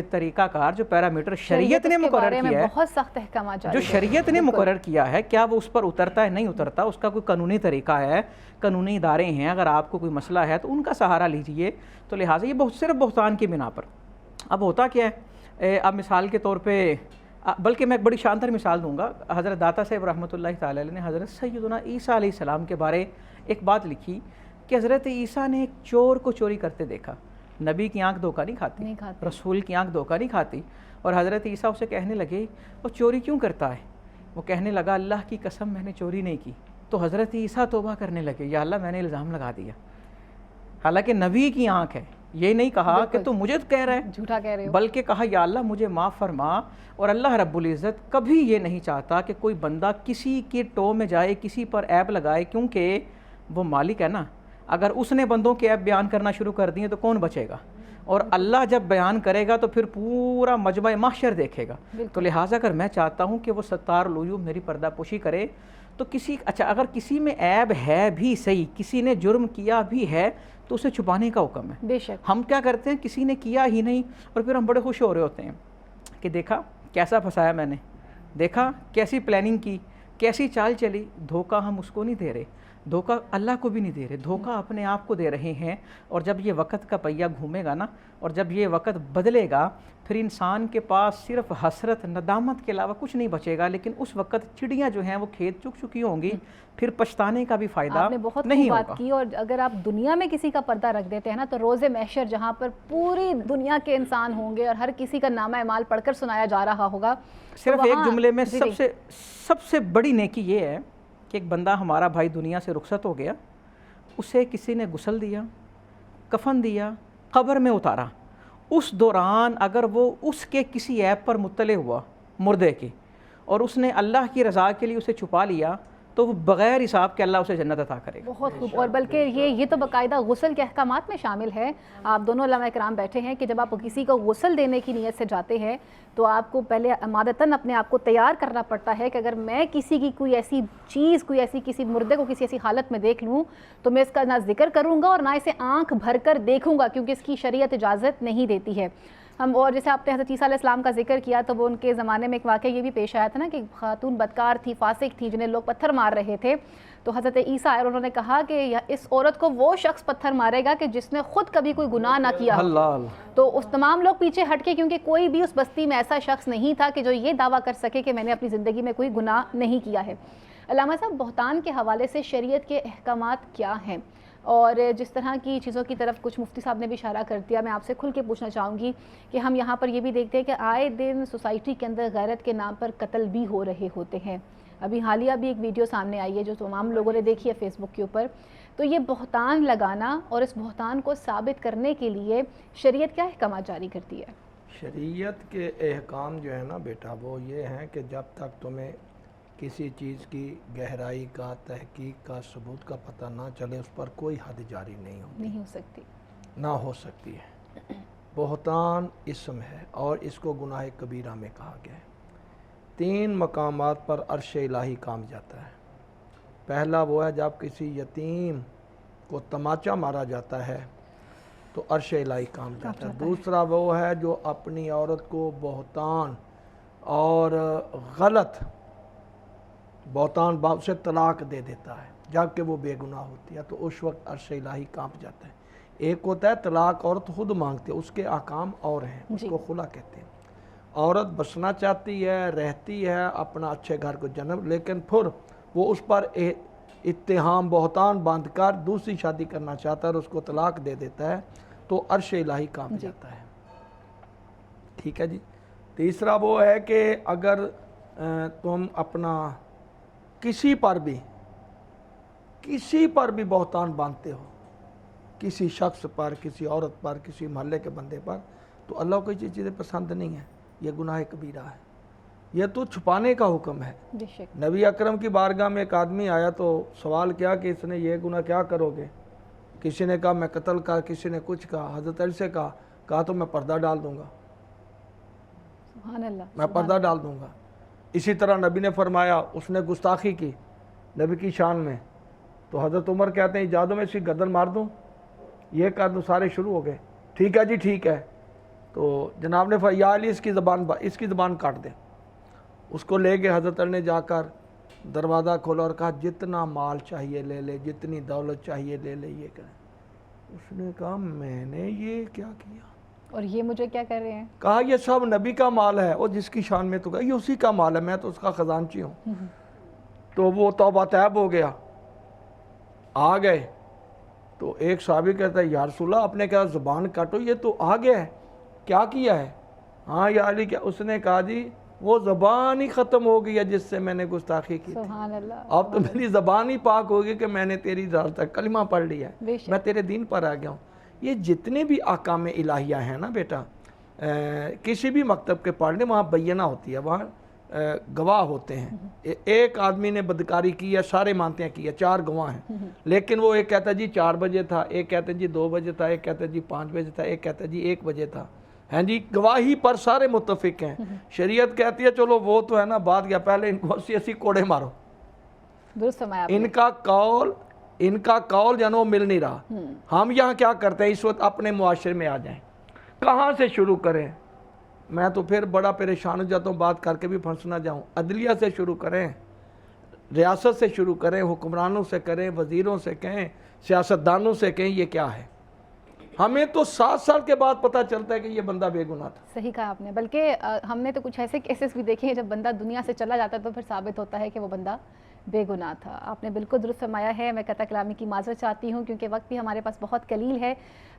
طریقہ کار، جو پیرامیٹر شریعت نے مقرر کیا ہے، بہت سخت احکامات جو شریعت نے مقرر کیا ہے، کیا وہ اس پر اترتا ہے نہیں اترتا، اس کا کوئی قانونی طریقہ ہے، قانونی ادارے ہیں، اگر آپ کو کوئی مسئلہ ہے تو ان کا سہارا لیجئے۔ تو لہٰذا یہ صرف بہتان کی بنا پر۔ اب ہوتا کیا ہے، اب مثال کے طور پہ، بلکہ میں ایک بڑی شاندار مثال دوں گا، حضرت داتا صاحب رحمۃ اللہ تعالی علیہ نے حضرت سیدنا عیسیٰ علیہ السلام کے بارے ایک بات لکھی کہ حضرت عیسیٰ نے ایک چور کو چوری کرتے دیکھا۔ نبی کی آنکھ دھوکہ نہیں کھاتی، رسول کی آنکھ دھوکہ نہیں کھاتی، اور حضرت عیسیٰ اسے کہنے لگے وہ چوری کیوں کرتا ہے؟ وہ کہنے لگا اللہ کی قسم میں نے چوری نہیں کی۔ تو حضرت عیسیٰ توبہ کرنے لگے، یا اللہ میں نے الزام لگا دیا، حالانکہ نبی کی آنکھ ہے، یہ نہیں کہا کہ تو مجھے کہہ رہا ہے، جھوٹا کہہ رہے ہو، بلکہ کہا یا اللہ مجھے معاف فرما۔ اور اللہ رب العزت کبھی یہ نہیں چاہتا کہ کوئی بندہ کسی کی ٹو میں جائے، کسی پر عیب لگائے، کیونکہ وہ مالک ہے نا، اگر اس نے بندوں کے عیب بیان کرنا شروع کر دیے تو کون بچے گا؟ اور اللہ جب بیان کرے گا تو پھر پورا مجمع محشر دیکھے گا۔ تو لہٰذا اگر میں چاہتا ہوں کہ وہ ستار العیوب میری پردہ پوشی کرے، تو اگر کسی میں عیب ہے بھی صحیح، کسی نے جرم کیا بھی ہے تو اسے چھپانے کا حکم ہے۔ بے شک ہم کیا کرتے ہیں، کسی نے کیا ہی نہیں اور پھر ہم بڑے خوش ہو رہے ہوتے ہیں کہ دیکھا کیسا پھنسایا میں نے، دیکھا کیسی پلاننگ کی، کیسی چال چلی۔ دھوکہ ہم اس کو نہیں دے رہے، دھوکہ اللہ کو بھی نہیں دے رہے، دھوکہ اپنے آپ کو دے رہے ہیں۔ اور جب یہ وقت کا پہیہ گھومے گا نا، اور جب یہ وقت بدلے گا، پھر انسان کے پاس صرف حسرت ندامت کے علاوہ کچھ نہیں بچے گا۔ لیکن اس وقت چڑیاں جو ہیں وہ کھیت چگ چکی ہوں گی، پھر پچھتانے کا بھی فائدہ آپ نے بہت نہیں خوب ہوگا۔ بات کی۔ اور اگر آپ دنیا میں کسی کا پردہ رکھ دیتے ہیں نا، تو روز محشر جہاں پر پوری دنیا کے انسان ہوں گے اور ہر کسی کا نامہ اعمال پڑھ کر سنایا جا رہا ہوگا، صرف ایک جملے میں سب سے بڑی نیکی یہ ہے کہ ایک بندہ ہمارا بھائی دنیا سے رخصت ہو گیا، اسے کسی نے غسل دیا، کفن دیا، قبر میں اتارا، اس دوران اگر وہ اس کے کسی عیب پر مطلع ہوا مردے کے، اور اس نے اللہ کی رضا کے لیے اسے چھپا لیا، تو وہ بغیر حساب کے اللہ اسے جنت عطا کرے گا۔ بہت خوب۔ اور بلکہ یہ تو باقاعدہ غسل کے احکامات میں شامل ہے۔ آپ دونوں علماء کرام بیٹھے ہیں کہ جب آپ کسی کو غسل دینے کی نیت سے جاتے ہیں تو آپ کو پہلے عمادتاً اپنے آپ کو تیار کرنا پڑتا ہے کہ اگر میں کسی کی کوئی ایسی چیز، کسی مردے کو کسی ایسی حالت میں دیکھ لوں تو میں اس کا نہ ذکر کروں گا اور نہ اسے آنکھ بھر کر دیکھوں گا، کیونکہ اس کی شریعت اجازت نہیں دیتی ہے۔ اور جیسے آپ نے حضرت عیسیٰ علیہ السلام کا ذکر کیا، تو وہ ان کے زمانے میں ایک واقعہ یہ بھی پیش آیا تھا نا کہ خاتون بدکار تھی، فاسق تھی، جنہیں لوگ پتھر مار رہے تھے، تو حضرت عیسیٰ اور انہوں نے کہا کہ اس عورت کو وہ شخص پتھر مارے گا کہ جس نے خود کبھی کوئی گناہ نہ کیا ہو۔ تو اس تمام لوگ پیچھے ہٹ کے، کیونکہ کوئی بھی اس بستی میں ایسا شخص نہیں تھا کہ جو یہ دعویٰ کر سکے کہ میں نے اپنی زندگی میں کوئی گناہ نہیں کیا ہے۔ علامہ صاحب، بہتان کے حوالے سے شریعت کے احکامات کیا ہیں؟ اور جس طرح کی چیزوں کی طرف کچھ مفتی صاحب نے بھی اشارہ کر دیا، میں آپ سے کھل کے پوچھنا چاہوں گی کہ ہم یہاں پر یہ بھی دیکھتے ہیں کہ آئے دن سوسائٹی کے اندر غیرت کے نام پر قتل بھی ہو رہے ہوتے ہیں۔ ابھی حالیہ بھی ایک ویڈیو سامنے آئی ہے جو تمام لوگوں نے دیکھی ہے فیس بک کے اوپر۔ تو یہ بہتان لگانا اور اس بہتان کو ثابت کرنے کے لیے شریعت کیا احکامات جاری کرتی ہے؟ شریعت کے احکام جو ہے نا بیٹا وہ یہ ہیں کہ جب تک تمہیں کسی چیز کی گہرائی کا، تحقیق کا، ثبوت کا پتہ نہ چلے اس پر کوئی حد جاری نہیں ہوتی، نہیں ہو سکتی، نہ ہو سکتی ہے۔ بہتان اسم ہے اور اس کو گناہ کبیرہ میں کہا گیا ہے۔ 3 مقامات پر عرش الہی کام جاتا ہے۔ پہلا وہ ہے جب کسی یتیم کو تماچا مارا جاتا ہے تو عرش الہی کام جاتا ہے۔ دوسرا وہ ہے جو اپنی عورت کو بہتان اور غلط بہتان سے طلاق دے دیتا ہے جبکہ وہ بے گناہ ہوتی ہے تو اس وقت عرش الہی کانپ جاتا ہے۔ ایک ہوتا ہے طلاق عورت خود مانگتی ہے، اس کے احکام اور ہیں، اس کو خلا کہتے ہیں۔ عورت بسنا چاہتی ہے، رہتی ہے اپنا اچھے گھر کو جنم، لیکن پھر وہ اس پر اتہام بہتان باندھ کر دوسری شادی کرنا چاہتا ہے اور اس کو طلاق دے دیتا ہے تو عرش الہی کانپ جاتا ہے۔ ٹھیک ہے جی۔ تیسرا وہ ہے کہ اگر تم اپنا کسی پر بھی بہتان باندھتے ہو، کسی شخص پر، کسی عورت پر، کسی محلے کے بندے پر، تو اللہ کو یہ چیزیں پسند نہیں ہیں، یہ گناہ کبیرہ ہے، یہ تو چھپانے کا حکم ہے۔ نبی اکرم کی بارگاہ میں ایک آدمی آیا تو سوال کیا کہ اس نے یہ گناہ کیا کرو گے؟ کسی نے کہا میں قتل کر، کسی نے کچھ کہا۔ حضرت علی سے کہا تو میں پردہ ڈال دوں گا، سبحان اللہ، میں پردہ ڈال دوں گا۔ اسی طرح نبی نے فرمایا اس نے گستاخی کی نبی کی شان میں تو حضرت عمر کہتے ہیں اجازت میں اس کی گردن مار دوں، یہ کر دوں، سارے شروع ہو گئے، ٹھیک ہے جی ٹھیک ہے۔ تو جناب نے فرمایا یا علی اس کی زبان کاٹ دے۔ اس کو لے گئے، حضرت علی نے جا کر دروازہ کھولا اور کہا جتنا مال چاہیے لے لے، جتنی دولت چاہیے لے لے، یہ کریں۔ اس نے کہا میں نے یہ کیا کیا اور یہ مجھے کیا کر رہے ہیں؟ کہا یہ سب نبی کا مال ہے، اور جس کی شان میں تو کہا یہ اسی کا مال ہے، میں تو اس کا خزانچی ہوں۔ تو وہ توبہ طیب ہو گیا، آ گئے تو ایک صحابی کہتا ہے یا رسول اللہ آپ نے کہا زبان کاٹو، یہ تو آ گیا ہے، کیا کیا ہے؟ ہاں یا علی کیا؟ اس نے کہا جی وہ زبان ہی ختم ہو گئی ہے جس سے میں نے گستاخی کی تھی، سبحان اللہ، اب تو میری زبان ہی پاک ہوگی کہ میں نے تیری ذات تک کلمہ پڑھ لیا ہے، میں تیرے دین پر آ گیا ہوں۔ یہ جتنے بھی احکام الہیہ ہیں نا بیٹا، کسی بھی مکتب کے پڑھنے وہاں بینہ ہوتی ہے، وہاں گواہ ہوتے ہیں۔ ایک آدمی نے بدکاری کی ہے، سارے مانتے ہیں کی ہے، 4 گواہ ہیں، لیکن وہ ایک کہتا ہے جی 4 بجے تھا، ایک کہتا ہے جی 2 بجے تھا، ایک کہتا ہے جی 5 بجے تھا، ایک کہتا ہے جی 1 بجے تھا، ہیں جی گواہی پر سارے متفق ہیں۔ شریعت کہتی ہے چلو وہ تو ہے نا بات کیا، پہلے ان کو 80 کوڑے مارو، درست فرمایا آپ نے۔ ان کا قول جانو مل نہیں رہا۔ ہم یہاں کیا کرتے ہیں اس وقت اپنے معاشرے میں آ جائیں، کہاں سے شروع کریں؟ میں تو پھر بڑا پریشان ہو جاتا ہوں، بات کر کے بھی پھنس نہ جاؤں۔ عدلیہ سے شروع کریں، ریاست سے شروع کریں، حکمرانوں سے کریں، وزیروں سے کہیں، سیاستدانوں سے کہیں یہ کیا ہے۔ ہمیں تو 7 سال کے بعد پتہ چلتا ہے کہ یہ بندہ بے گناہ تھا۔ صحیح کہا آپ نے، بلکہ ہم نے تو کچھ ایسے کیسز بھی دیکھے ہیں جب بندہ دنیا سے چلا جاتا ہے تو پھر ثابت ہوتا ہے کہ وہ بندہ بے گناہ تھا۔ آپ نے بالکل درست فرمایا ہے۔ میں قطع کلامی کی معذرت چاہتی ہوں کیونکہ وقت بھی ہمارے پاس بہت قلیل ہے،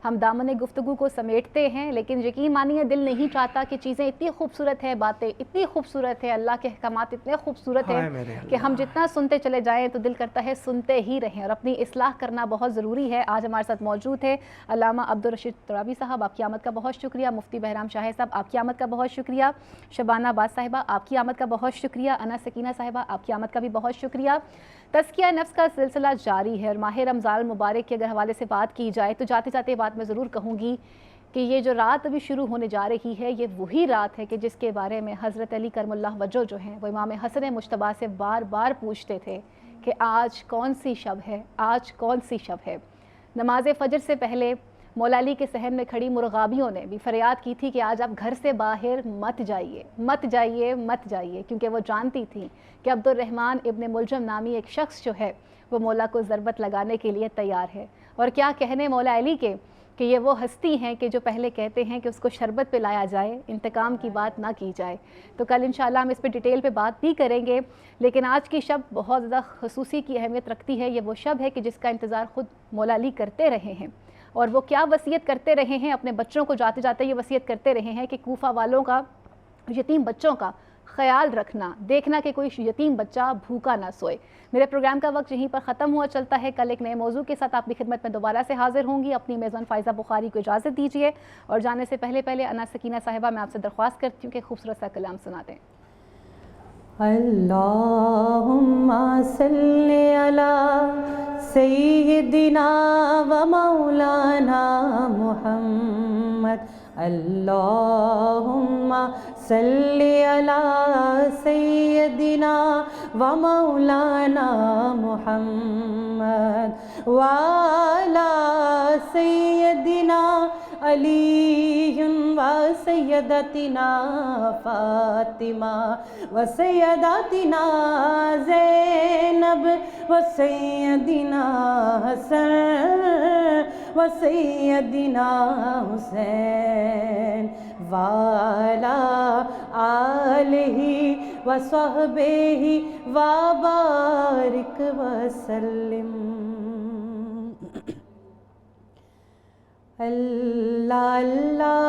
ہم دامن گفتگو کو سمیٹتے ہیں، لیکن یقین مانیے دل نہیں چاہتا کہ چیزیں اتنی خوبصورت ہے، باتیں اتنی خوبصورت ہے، اللہ کے احکامات اتنے خوبصورت ہیں کہ ہم جتنا سنتے چلے جائیں تو دل کرتا ہے سنتے ہی رہیں، اور اپنی اصلاح کرنا بہت ضروری ہے۔ آج ہمارے ساتھ موجود ہے علامہ عبدالرشید ترابی صاحب، آپ کی آمد کا بہت شکریہ۔ مفتی بہرام شاہ صاحب، آپ کی آمد کا بہت شکریہ۔ شبانہ باز صاحبہ، آپ کی آمد کا بہت شکریہ۔ انا سکینہ صاحبہ، آپ کی آمد کا بھی بہت شکریہ۔ تزکیہ نفس کا سلسلہ جاری ہے، اور ماہ رمضان المبارک کے اگر حوالے سے بات کی جائے تو جاتے جاتے بات میں ضرور کہوں گی کہ یہ جو رات ابھی شروع ہونے جا رہی ہے یہ وہی رات ہے کہ جس کے بارے میں حضرت علی کرم اللہ وجہ جو ہیں وہ امام حسن مجتبیٰ سے بار بار پوچھتے تھے کہ آج کون سی شب ہے، آج کون سی شب ہے۔ نماز فجر سے پہلے مولا علی کے صحن میں کھڑی مرغابیوں نے بھی فریاد کی تھی کہ آج آپ گھر سے باہر مت جائیے، مت جائیے، مت جائیے، کیونکہ وہ جانتی تھیں کہ عبد الرحمن ابن ملجم نامی ایک شخص جو ہے وہ مولا کو ضربت لگانے کے لیے تیار ہے۔ اور کیا کہنے مولا علی کے کہ یہ وہ ہستی ہیں کہ جو پہلے کہتے ہیں کہ اس کو شربت پہ لایا جائے، انتقام کی بات نہ کی جائے. تو کل انشاءاللہ ہم اس پہ ڈیٹیل پہ بات بھی کریں گے، لیکن آج کی شب بہت زیادہ خصوصی کی اہمیت رکھتی ہے. یہ وہ شب ہے کہ جس کا انتظار خود مولا علی کرتے رہے ہیں، اور وہ کیا وصیت کرتے رہے ہیں اپنے بچوں کو، جاتے جاتے یہ وصیت کرتے رہے ہیں کہ کوفہ والوں کا، یتیم بچوں کا خیال رکھنا، دیکھنا کہ کوئی یتیم بچہ بھوکا نہ سوئے. میرے پروگرام کا وقت یہیں پر ختم ہوا چلتا ہے. کل ایک نئے موضوع کے ساتھ آپ کی خدمت میں دوبارہ سے حاضر ہوں گی. اپنی میزبان فائزہ بخاری کو اجازت دیجیے، اور جانے سے پہلے انا سکینہ صاحبہ میں آپ سے درخواست کرتی ہوں کہ خوبصورت سا کلام سنا دیں. اللہم صلی علی سیدنا و مولانا محمد. اللہم صلی علی سیدنا و مولانا محمد وعلی سیدنا علی و سیدتنا فاطمہ و سیدتنا زینب و سیدنا حسن و سیدنا حسین وعلی آلہ و صحبہ و بارک وسلم. اللہ اللہ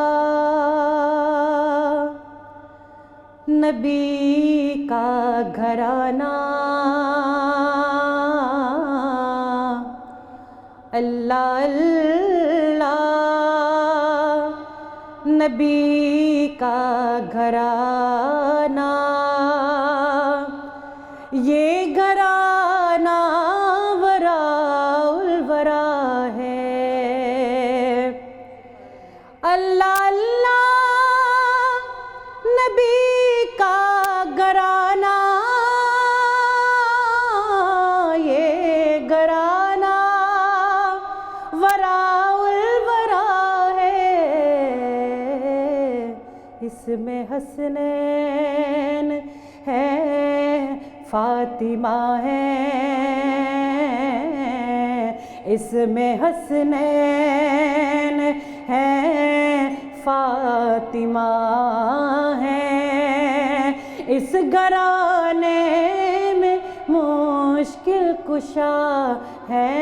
نبی کا گھرانہ، اللہ اللہ نبی کا گھرانہ، یہ گھرانہ وراء الورا ہے. اللہ اللہ نبی کا گھرانہ، یہ گھرانہ وراء الورا ہے. اس میں حسنین ہے، فاطمہ ہے، اس میں حسنین ہے، فاطمہ ہے. اس گھرانے میں مشکل کشا ہے،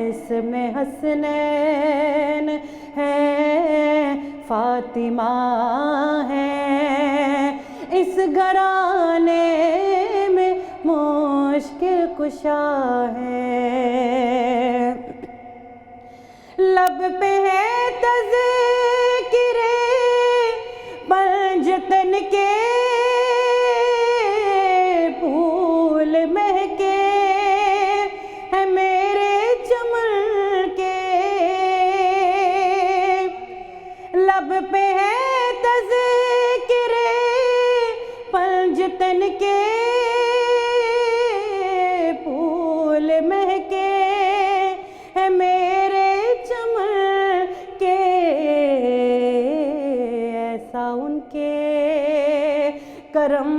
اس میں حسنین ہے، فاطمہ ہے. اس گھرانے میں مشکل کشا ہے. لب پہ ہے تذکرے پنجتن کے، پھول مہکے ہیں میرے چمن کے. لب پہ ہے تذکرے پنجتن کے، پھول مہکے ہیں میرے چمن کے. ایسا ان کے کرم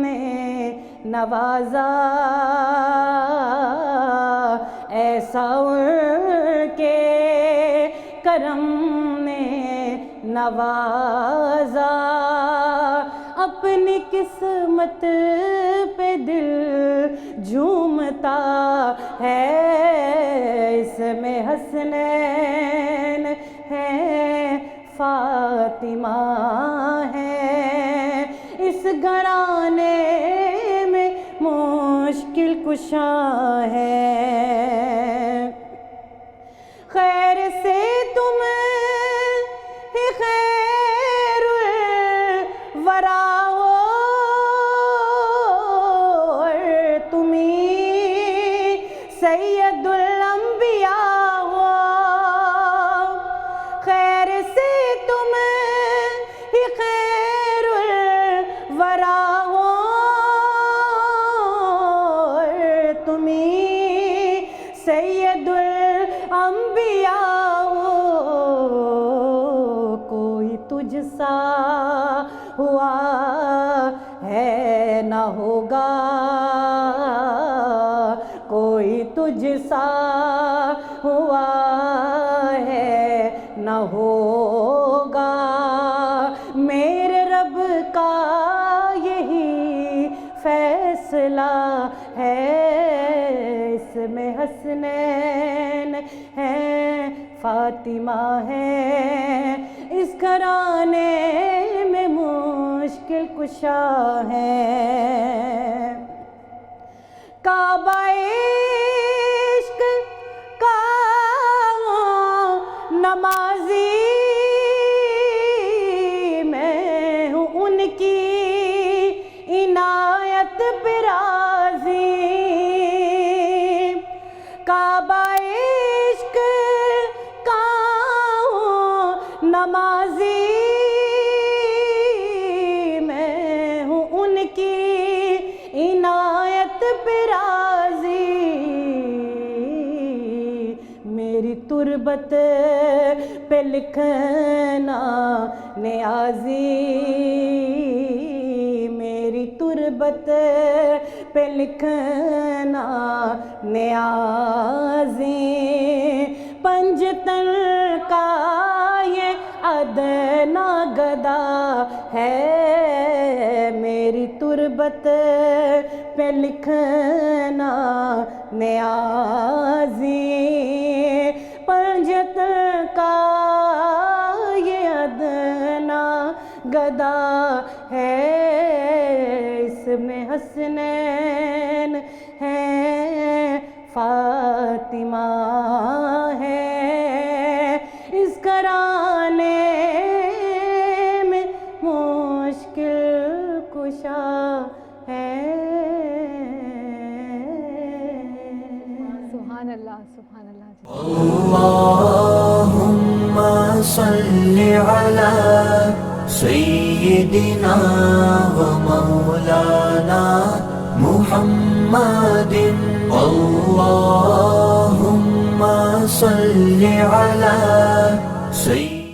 نے نوازا، ایسا ان کے کرم نے نوازا. اپنی قسمت پہ دل جھومتا ہے، اس میں حسنین ہے، فاطمہ ہے. اس گھرانے میں مشکل کشا ہے. خیر سے تم ہی خیر الورا ہو، اور تم ہی سید الانبیاء ہو. خیر سے تم ہی خیر الورا ہو، اور تم ہی سید الانبیاء ہو. کوئی تجھ سا ہوا ہے نہ ہوگا، کوئی تجھ سا ہوا ہے ہوگا، میرے رب کا یہی فیصلہ ہے، اس میں حسنین ہے، فاطمہ ہے، اس گھرانے میں مشکل کشا ہے۔ کعبہ عشق کا نمازی میں ہوں، ان کی عنایت پہ راضی۔ کعبہ عشق کا نمازی میں ہوں، ان کی عنایت پہ راضی۔ میری تربت پہ لکھنا نیازی، میری تربت پہ لکھنا نیازی۔ پنجتن کا یہ ادنا گدا ہے، میری تربت پہ لکھنا نیازی۔ پنجتن کا یہ ادنا گدا ہے، اس میں حسنین ہے، فاطمہ ہے، اس گھرانے میں مشکل کشا ہے۔ سبحان اللہ، سبحان اللہ۔ اللهم صل على سيدنا ومولانا محمد، اللهم صل على سيدنا